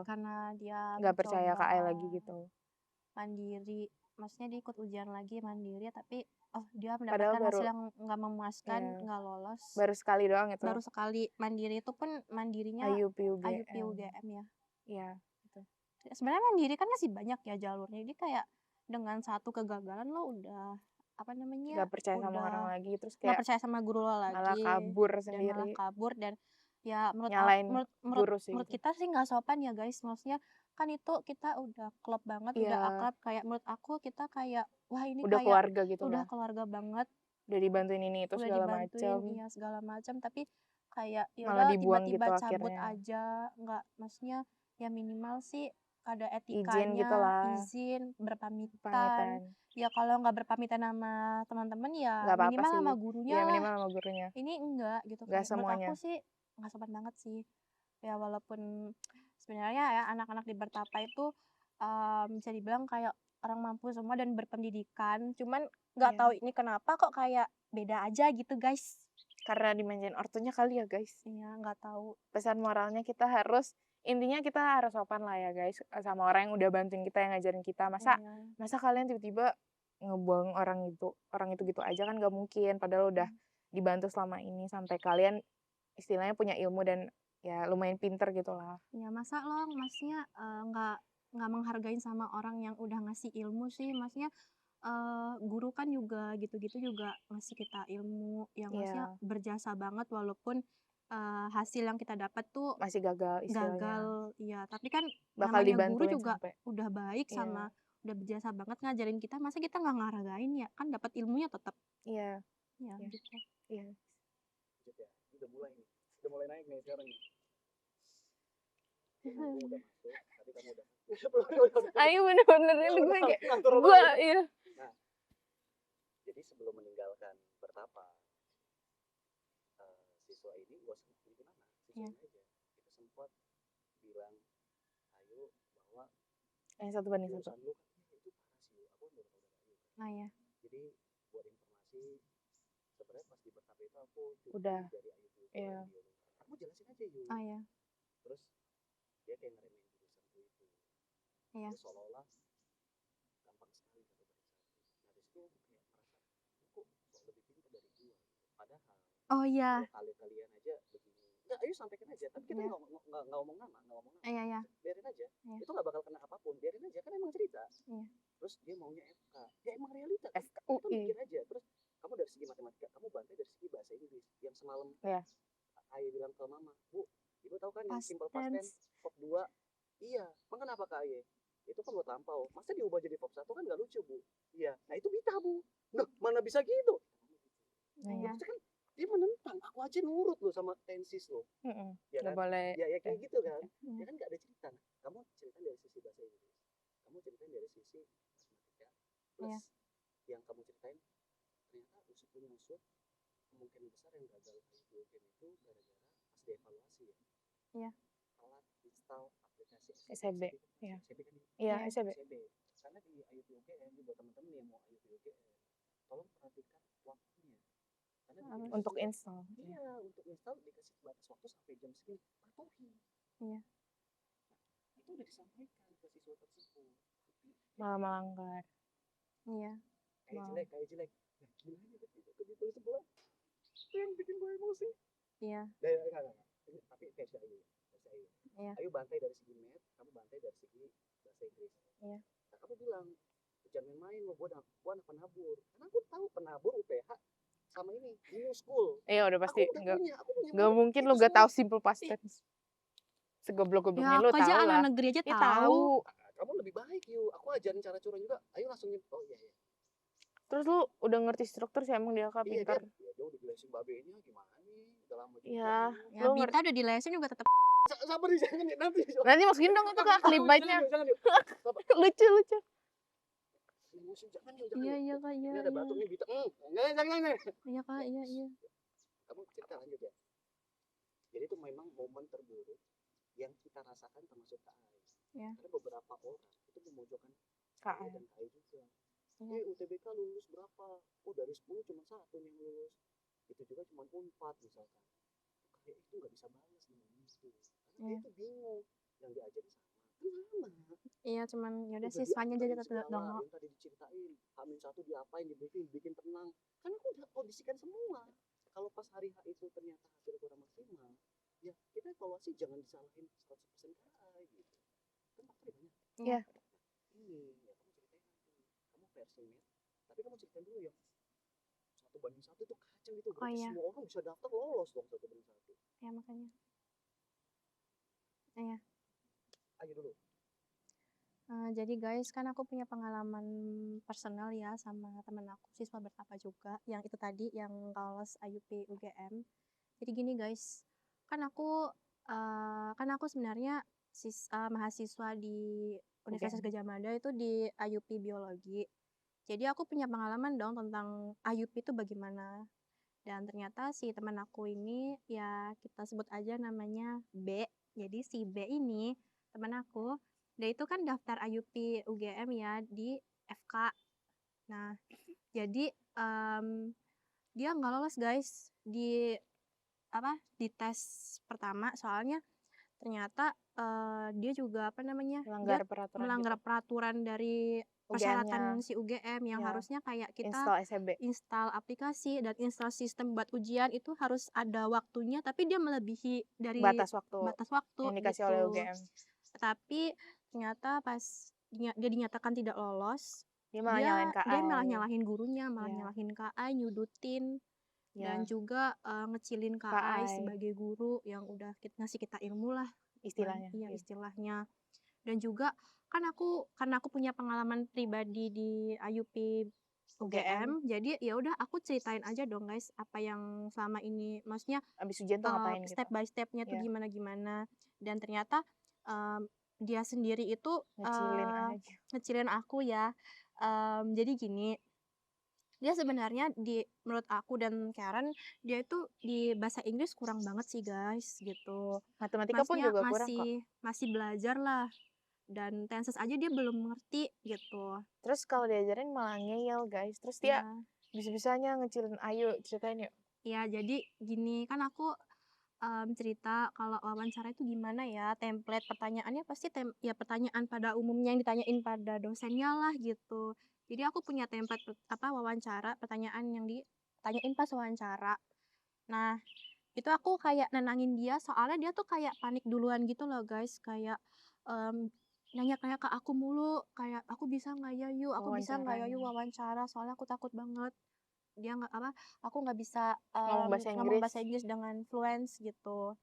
Speaker 2: dia
Speaker 1: nggak percaya
Speaker 2: mencoba
Speaker 1: ke AI lagi gitu.
Speaker 2: mandiri, maksudnya dia ikut ujian lagi mandiri tapi dia
Speaker 1: Padahal
Speaker 2: mendapatkan hasil
Speaker 1: baru
Speaker 2: yang nggak memuaskan,
Speaker 1: ya
Speaker 2: nggak lolos.
Speaker 1: baru sekali doang itu
Speaker 2: Baru sekali mandiri itu pun mandirinya
Speaker 1: IUP-UGM.
Speaker 2: IUP-UGM ya.
Speaker 1: Iya, itu.
Speaker 2: Sebenarnya mandiri kan masih banyak ya jalurnya. Jadi kayak dengan satu kegagalan lo udah apa namanya?
Speaker 1: Nggak percaya sama orang
Speaker 2: Udah
Speaker 1: lagi terus
Speaker 2: nggak
Speaker 1: kayak
Speaker 2: percaya sama guru lo
Speaker 1: malah
Speaker 2: lagi
Speaker 1: kabur
Speaker 2: dan malah
Speaker 1: sendiri,
Speaker 2: kabur dan ya
Speaker 1: nyalain
Speaker 2: menurut menurut
Speaker 1: guru sih
Speaker 2: menurut
Speaker 1: gitu.
Speaker 2: kita sih nggak sopan ya guys. Maksudnya kan itu kita udah klop banget, udah
Speaker 1: Iya,
Speaker 2: akrab kayak menurut aku kita kayak wah ini
Speaker 1: udah
Speaker 2: kayak
Speaker 1: keluarga gitu
Speaker 2: udah
Speaker 1: lah.
Speaker 2: keluarga banget,
Speaker 1: Udah dibantuin ini itu
Speaker 2: udah
Speaker 1: segala
Speaker 2: dibantuin
Speaker 1: macam,
Speaker 2: iya segala macam tapi kayak ya
Speaker 1: malah
Speaker 2: udah
Speaker 1: dibuang gitu
Speaker 2: tiba-tiba cabut
Speaker 1: akhirnya.
Speaker 2: aja nggak maksudnya ya minimal sih ada
Speaker 1: Izin gitu
Speaker 2: etikanya
Speaker 1: lah,
Speaker 2: izin berpamitan
Speaker 1: pamitan.
Speaker 2: ya kalau nggak berpamitan sama teman-teman ya
Speaker 1: Nggak apa-apa
Speaker 2: minimal
Speaker 1: sih.
Speaker 2: sama gurunya
Speaker 1: Ya
Speaker 2: lah
Speaker 1: minimal sama gurunya.
Speaker 2: ini enggak gitu
Speaker 1: Nggak
Speaker 2: kayak menurut
Speaker 1: semuanya.
Speaker 2: aku sih nggak sopan banget sih ya walaupun sebenarnya ya anak-anak di Bertapa itu bisa dibilang kayak orang mampu semua dan berpendidikan cuman nggak tahu
Speaker 1: Iya.
Speaker 2: ini kenapa kok kayak beda aja gitu guys.
Speaker 1: Karena dimanjain ortunya kali ya guys.
Speaker 2: Iya, nggak tahu.
Speaker 1: Pesan moralnya intinya kita harus sopan lah ya guys, sama orang yang udah bantuin kita, yang ngajarin kita.
Speaker 2: Iya.
Speaker 1: Masa kalian tiba-tiba ngebuang orang itu gitu aja kan nggak mungkin. Padahal udah dibantu selama ini sampai kalian istilahnya punya ilmu dan ya lumayan pinter gitu lah.
Speaker 2: Ya masa lo maksudnya nggak menghargain sama orang yang udah ngasih ilmu sih, maksudnya guru kan juga gitu-gitu juga ngasih kita ilmu yang maksudnya
Speaker 1: Iya,
Speaker 2: berjasa banget walaupun hasil yang kita dapat tuh
Speaker 1: masih gagal istilahnya.
Speaker 2: gagal, ya tapi kan
Speaker 1: Bakal
Speaker 2: namanya guru
Speaker 1: dibantuin
Speaker 2: juga
Speaker 1: sampai.
Speaker 2: udah baik
Speaker 1: Iya,
Speaker 2: sama udah berjasa banget ngajarin kita, masa kita nggak ngehargain ya kan dapat ilmunya tetap
Speaker 1: iya,
Speaker 2: ya
Speaker 1: iya,
Speaker 2: gitu.
Speaker 1: iya.
Speaker 3: Lanjut ya. Ini udah mulai nih. Udah mulai naik nih sekarang nih. Kamu udah masuk, tapi kamu udah
Speaker 1: Ayo bener-bener ini gue kayak
Speaker 3: ngantor
Speaker 1: gue
Speaker 3: banget.
Speaker 1: iya.
Speaker 3: Nah, jadi sebelum meninggalkan Bertapa, siswa ini gak usah gimana, siswa ini aja kita sempat bilang ayo bahwa
Speaker 1: Yang 1 banding 1.
Speaker 3: jurusan lu kan itu parah sih, aku kan baru tahu dari Ayu kan.
Speaker 2: Nah ya.
Speaker 3: Jadi buat informasi, sebenarnya pas di Bertapa itu aku cuti
Speaker 1: Udah.
Speaker 3: dari Ayu dulu.
Speaker 1: Iya.
Speaker 3: Kamu jelasin aja Yu.
Speaker 2: Ah ya.
Speaker 3: Terus dia kayak ngeremehin jurusanku itu.
Speaker 2: Iya.
Speaker 3: Terus seolah-olah gampang sekali satu banding satu. Nah dari situ aku kayak merasa kok sok lebih pintar dari gua gitu. Padahal
Speaker 2: Oh iya.
Speaker 3: kalau kalian aja begini, nggak ayo sampaikan aja. Tapi kita
Speaker 2: Iya.
Speaker 3: nggak ngomong nama,
Speaker 2: Iya ya.
Speaker 3: biarin aja.
Speaker 2: Iya.
Speaker 3: Itu nggak bakal kena apapun, biarin aja kan emang cerita.
Speaker 2: Iya.
Speaker 3: Terus dia maunya FK, ya emang realita kan. Kita
Speaker 1: FKUI.
Speaker 3: mikir aja. Terus kamu dari segi matematika, kamu bantai dari segi bahasa Inggris. Yang semalam
Speaker 1: Iya.
Speaker 3: Ayah bilang ke mama, Bu, ibu tahu kan yang
Speaker 2: Past
Speaker 3: simple past tense,
Speaker 2: tense.
Speaker 3: verb 2? Iya, emang kenapa Kak Ayah? Itu kan buat lampau. Masa diubah jadi verb 1 kan nggak lucu, Bu. Iya, nah itu Bita, Bu. Loh, mana bisa gitu?
Speaker 1: Nah,
Speaker 2: Iya.
Speaker 3: Maksudnya kan dia menentang, aku aja nurut loh sama tensis loh. Ya
Speaker 1: Nggak
Speaker 3: kan?
Speaker 1: boleh.
Speaker 3: Ya kayak gitu kan.
Speaker 2: Iya.
Speaker 3: Ya kan nggak ada cerita. Nah, kamu cerita dari sisi bahasa Inggris. Kamu cerita dari yang gagal IUPUGM itu gara-gara pas dievaluasi ya.
Speaker 2: Iya.
Speaker 3: Telat install aplikasi
Speaker 1: SEB, iya.
Speaker 3: SEB kan ya?
Speaker 1: Iya,
Speaker 2: Iya.
Speaker 1: SEB.
Speaker 3: SEB. Karena di IUPUGM buat teman-teman yang mau IUPUGM, tolong perhatikan waktunya. Karena di
Speaker 2: Harus.
Speaker 1: Untuk install.
Speaker 3: iya, untuk install dikasih batas waktu sampai jam segini, patuhi.
Speaker 2: Iya.
Speaker 3: Itu udah disampaikan ke siswa tersebut.
Speaker 1: Malah melanggar.
Speaker 2: Iya.
Speaker 3: Kayak
Speaker 1: Wow.
Speaker 3: jelek. Nah, gimana tapi itu sebelah. Itu yang bikin gue emosi.
Speaker 2: Iya.
Speaker 3: Enggak. Tapi versi Ayu.
Speaker 2: Iya.
Speaker 3: Ayu bantai dari segi math, kamu bantai dari segi bahasa Inggris.
Speaker 2: Iya.
Speaker 3: Nah, kamu bilang, jangan main lo, gue anak penabur. Karena aku tahu penabur UPH sama ini, new school.
Speaker 1: Iya udah pasti
Speaker 3: Aku udah punya
Speaker 1: nggak
Speaker 3: murid.
Speaker 1: mungkin lu
Speaker 3: Itu
Speaker 1: gak tahu
Speaker 3: semua.
Speaker 1: simple past tense. Segoblok-gobloknya
Speaker 2: Ya
Speaker 1: lu
Speaker 2: aku aja
Speaker 1: tahu
Speaker 2: anak
Speaker 1: lah.
Speaker 2: negeri aja
Speaker 1: Ih,
Speaker 2: tahu.
Speaker 1: tahu.
Speaker 3: Kamu lebih baik yuk. Aku ajarin cara curang juga. Ayo langsung oh iya.
Speaker 1: Terus lu udah ngerti struktur sih emang dia
Speaker 3: Iya
Speaker 1: pintar.
Speaker 3: dia udah jelasin babenya gimana nih. Udah lama juga.
Speaker 1: Iya.
Speaker 2: Ya
Speaker 1: Lu
Speaker 2: Bita udah dilesin juga tetap.
Speaker 3: Sabar nih, jangan nih, nanti.
Speaker 1: Nanti masukin dong itu Kak clip bite-nya.
Speaker 3: Jangan yuk. Sabar.
Speaker 1: Lucu.
Speaker 3: Emosi, jangan yuk.
Speaker 2: Iya Kak, iya.
Speaker 3: Ini ada batuknya Bita. Jangan.
Speaker 2: Iya Kak, iya.
Speaker 3: Kamu cerita lanjut ya. Jadi itu memang momen terburuk yang kita rasakan termasuk KAI.
Speaker 2: Ya.
Speaker 3: Karena beberapa orang itu memojokkan
Speaker 1: KAI.
Speaker 3: dan KAI juga.
Speaker 2: Iya.
Speaker 3: UTBK lulus berapa? Oh dari 10 cuma 1 yang lulus. Itu juga cuma 4 misalkan. KAI itu nggak bisa balas dengan itu. Karena dia itu bingung. Yang diajarin sama.
Speaker 2: Iya, cuman yaudah
Speaker 3: Udah
Speaker 2: siswanya jadi
Speaker 3: diapain
Speaker 2: tetap
Speaker 3: segala,
Speaker 2: dong.
Speaker 3: yang tadi diceritain H-1 diapain, bikin tenang. Karena aku udah kondisikan semua. Kalau pas hari H itu ternyata hasil kurang maksimal, ya kita evaluasi, jangan disalahin 100% KAI gitu. Kan faktornya banyak.
Speaker 1: Iya.
Speaker 3: Ini ya kamu ceritain nanti. Kamu versi net, tapi kamu ceritain dulu ya 1:1 itu kacau gitu. Berarti
Speaker 2: iya.
Speaker 3: semua orang bisa daftar lolos dong 1:1.
Speaker 2: Ya makanya. Iya.
Speaker 3: Ayo dulu.
Speaker 2: Jadi guys, kan aku punya pengalaman personal ya sama temen aku, siswa bertapa juga, yang itu tadi, yang lolos IUP UGM. Jadi gini guys, kan aku sebenarnya mahasiswa di Universitas Gadjah Mada itu di IUP Biologi. Jadi aku punya pengalaman dong tentang IUP itu bagaimana. Dan ternyata si teman aku ini, ya kita sebut aja namanya B. Jadi si B ini teman aku, dia itu kan daftar IUP UGM ya di FK. Nah, jadi dia nggak lolos guys di tes pertama, soalnya ternyata dia juga melanggar peraturan dari persyaratan si UGM yang harusnya kayak kita install aplikasi dan install sistem buat ujian itu harus ada waktunya, tapi dia melebihi dari batas waktu
Speaker 1: yang dikasih
Speaker 2: gitu.
Speaker 1: oleh UGM.
Speaker 2: Tapi ternyata pas dia dinyatakan tidak lolos,
Speaker 1: dia malah
Speaker 2: nyalahin gurunya, nyalahin KAI, nyudutin, dan juga ngecilin KAI sebagai guru yang udah ngasih kita ilmu lah istilahnya. Iya, istilahnya. Dan juga karena aku punya pengalaman pribadi di IUP UGM, jadi ya udah aku ceritain aja dong guys apa yang selama ini, maksudnya
Speaker 1: abis ujian tuh ngapain
Speaker 2: step by stepnya tuh gimana. Dan ternyata dia sendiri itu ngecilin aku ya. Jadi gini, dia sebenarnya menurut aku dan Karen, dia itu di bahasa Inggris kurang banget sih guys gitu.
Speaker 1: Matematika pun juga kurang kok.
Speaker 2: Masih belajar lah. Dan tenses aja dia belum ngerti gitu.
Speaker 1: Terus kalau diajarin malah ngeyel guys. Terus dia bisa-bisanya ngecilin. Ayo ceritain yuk.
Speaker 2: Ya jadi gini, kan aku cerita kalau wawancara itu gimana ya, template pertanyaannya pasti ya pertanyaan pada umumnya yang ditanyain pada dosennya lah gitu. Jadi aku punya template wawancara, pertanyaan yang ditanyain pas wawancara. Nah, itu aku kayak nenangin dia, soalnya dia tuh kayak panik duluan gitu loh guys, kayak nanya ke aku mulu, kayak aku bisa nggak ya yuk, wawancara, soalnya aku takut banget dia aku nggak bisa ngomong bahasa Inggris dengan fluence gitu.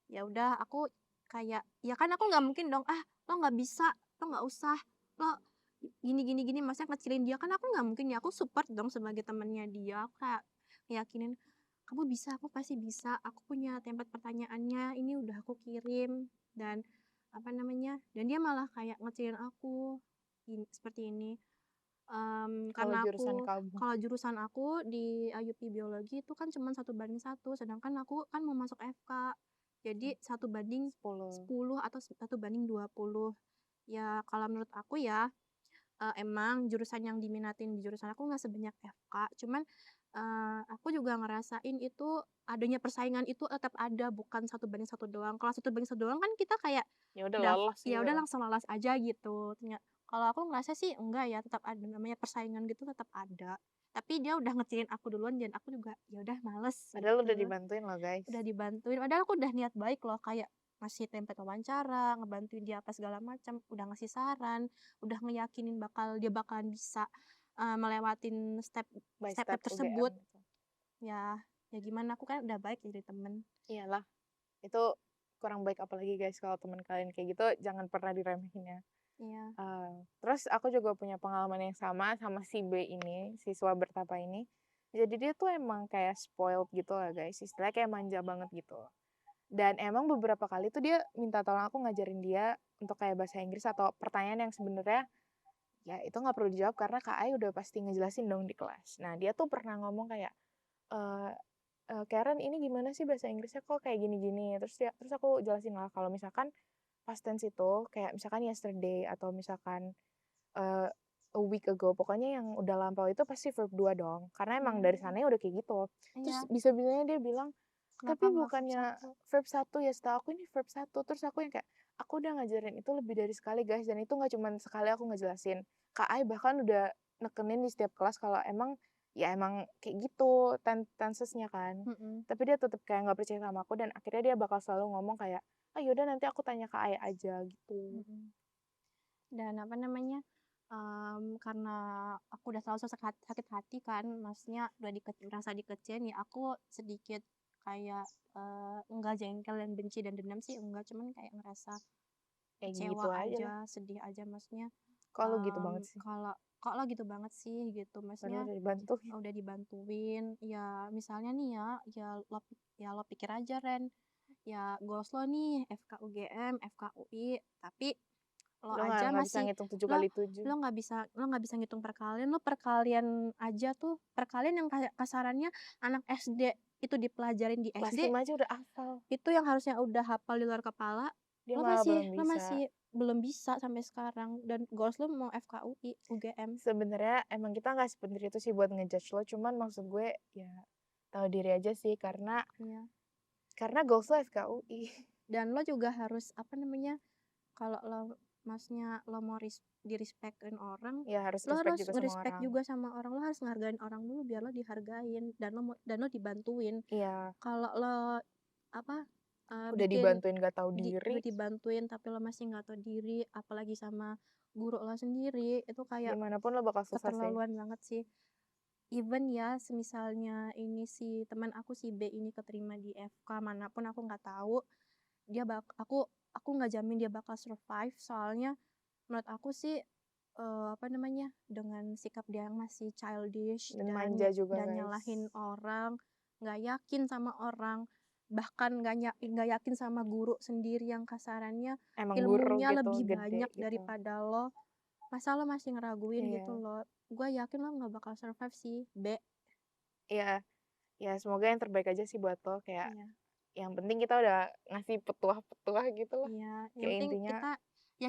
Speaker 2: Ya udah aku kayak, ya kan aku nggak mungkin dong lo nggak bisa, lo nggak usah, lo gini maksudnya ngecilin dia, kan aku nggak mungkin ya, aku support dong sebagai temannya dia, aku kayak yakinin kamu bisa, aku pasti bisa, aku punya template pertanyaannya, ini udah aku kirim, dan dan dia malah kayak ngecilin aku seperti ini.
Speaker 1: Kalau
Speaker 2: Karena
Speaker 1: jurusan
Speaker 2: aku
Speaker 1: kamu?
Speaker 2: kalau jurusan aku di IUP Biologi itu kan cuman 1:1, sedangkan aku kan mau masuk FK. Jadi
Speaker 1: 10.
Speaker 2: 1:10 atau 1:20. Ya kalau menurut aku ya, emang jurusan yang diminatin di jurusan aku nggak sebanyak FK, cuman, aku juga ngerasain itu adanya persaingan itu tetap ada, bukan 1:1 doang. Kalau 1:1 doang kan kita kayak
Speaker 1: Ya udah lolos
Speaker 2: ya
Speaker 1: gitu
Speaker 2: udah
Speaker 1: loh.
Speaker 2: langsung lolos aja gitu. Kalau aku ngerasa sih enggak ya, tetap ada namanya persaingan gitu tetap ada. Tapi dia udah ngecilin aku duluan dan aku juga ya udah males
Speaker 1: Padahal udah
Speaker 2: gitu.
Speaker 1: dibantuin loh, guys.
Speaker 2: Udah dibantuin, padahal aku udah niat baik loh, kayak ngasih template wawancara, ngebantuin dia apa segala macam, udah ngasih saran, udah ngeyakinin dia bakalan bisa, melewatin
Speaker 1: By
Speaker 2: step-step
Speaker 1: step
Speaker 2: tersebut.
Speaker 1: UGM gitu.
Speaker 2: Ya ya gimana, aku kan udah baik jadi temen.
Speaker 1: Iyalah, itu kurang baik apalagi guys kalau teman kalian kayak gitu jangan pernah diremehin ya.
Speaker 2: Iya.
Speaker 1: Terus aku juga punya pengalaman yang sama si B ini, siswa bertapa ini. Jadi dia tuh emang kayak spoiled gitu lah guys, istilahnya kayak manja banget gitu. Dan emang beberapa kali tuh dia minta tolong aku ngajarin dia untuk kayak bahasa Inggris atau pertanyaan yang sebenarnya ya itu nggak perlu dijawab karena Kak Ai udah pasti ngejelasin dong di kelas. Nah dia tuh pernah ngomong kayak, eee Karen ini gimana sih bahasa Inggrisnya kok kayak gini-gini, terus aku jelasin lah kalau misalkan past tense itu kayak misalkan yesterday atau misalkan, eee, a week ago, pokoknya yang udah lampau itu pasti verb 2 dong, karena emang dari
Speaker 2: Iya.
Speaker 1: sananya udah kayak gitu. Terus
Speaker 2: Iya,
Speaker 1: bisa-bisanya dia bilang,
Speaker 2: kenapa
Speaker 1: "Tapi
Speaker 2: nggak verb
Speaker 1: bukannya
Speaker 2: 1?
Speaker 1: verb 1 ya, setahu aku ini verb 1." Terus aku yang kayak, "Aku udah ngajarin itu lebih dari sekali guys, dan itu nggak cuman sekali aku ngejelasin." Kak Ai bahkan udah nekenin di setiap kelas kalau emang, ya emang kayak gitu tensesnya kan.
Speaker 2: Mhm,
Speaker 1: Tapi dia tetep kayak nggak percaya sama aku dan akhirnya dia bakal selalu ngomong kayak, "Ah, yaudah nanti aku tanya Kak Ai aja," gitu.
Speaker 2: mhm. Dan apa namanya, karena aku udah selalu sakit hati kan, maksudnya udah merasa dikecewain ya aku sedikit kayak, enggak jengkel dan benci dan dendam sih enggak, cuman kayak ngerasa
Speaker 1: Kayak gitu
Speaker 2: kecewa
Speaker 1: aja lah.
Speaker 2: aja, sedih aja maksudnya,
Speaker 1: Kok lu gitu banget sih?
Speaker 2: kalau kok lo gitu banget sih gitu,
Speaker 1: Padahal
Speaker 2: maksudnya
Speaker 1: udah dibantuin.
Speaker 2: udah dibantuin, ya misalnya nih ya lo pikir aja Ren, ya goals lo nih FK UGM, FK UI, tapi lo
Speaker 1: Lu
Speaker 2: aja
Speaker 1: nggak bisa
Speaker 2: masih
Speaker 1: ngitung 7
Speaker 2: lo
Speaker 1: kali 7.
Speaker 2: lo nggak bisa ngitung perkalian, lo perkalian aja tuh, perkalian yang kayak kasarannya anak SD itu dipelajarin di
Speaker 1: Kelas
Speaker 2: SD,
Speaker 1: 5 aja udah hafal,
Speaker 2: itu yang harusnya udah hafal di luar kepala,
Speaker 1: dia
Speaker 2: lo
Speaker 1: malah
Speaker 2: masih
Speaker 1: belum
Speaker 2: lo
Speaker 1: bisa.
Speaker 2: masih belum bisa sampai sekarang dan goals lo mau FKUI, UGM.
Speaker 1: Sebenarnya emang kita nggak sepenting itu sih buat ngejudge lo, cuman maksud gue ya tahu diri aja sih
Speaker 2: Iya,
Speaker 1: karena goals lo FKUI.
Speaker 2: dan lo juga harus apa namanya, kalau lo maksudnya lo mau di-respect-in orang,
Speaker 1: Ya harus
Speaker 2: lo
Speaker 1: respect
Speaker 2: harus
Speaker 1: juga sama
Speaker 2: nge-respect
Speaker 1: orang.
Speaker 2: juga sama orang, lo harus ngehargain orang dulu biar lo dihargain dan lo dibantuin.
Speaker 1: Iya,
Speaker 2: Kalau lo apa,
Speaker 1: udah dibantuin nggak tahu diri,
Speaker 2: udah dibantuin tapi lo masih nggak tahu diri, apalagi sama guru lo sendiri, itu kayak
Speaker 1: gimana pun lo bakal susah sih.
Speaker 2: keterlaluan banget sih. Even ya semisalnya ini si teman aku si B ini keterima di FK manapun aku nggak tahu, dia aku nggak jamin dia bakal survive, soalnya menurut aku sih, apa namanya, dengan sikap dia yang masih childish
Speaker 1: Dan manja juga
Speaker 2: dan
Speaker 1: guys.
Speaker 2: nyalahin orang, nggak yakin sama orang, bahkan nggak yakin sama guru sendiri yang kasarannya
Speaker 1: Emang guru
Speaker 2: ilmunya
Speaker 1: gitu,
Speaker 2: lebih
Speaker 1: gede
Speaker 2: banyak
Speaker 1: gitu.
Speaker 2: daripada lo, masa lo masih ngeraguin gitu
Speaker 1: Iya,
Speaker 2: loh. Gue yakin lo nggak bakal survive sih, B.
Speaker 1: iya, ya semoga yang terbaik aja sih buat lo, kayak
Speaker 2: Iya.
Speaker 1: yang penting kita udah ngasih petuah-petuah gitu lah.
Speaker 2: Iya, yang
Speaker 1: Kayak
Speaker 2: penting
Speaker 1: intinya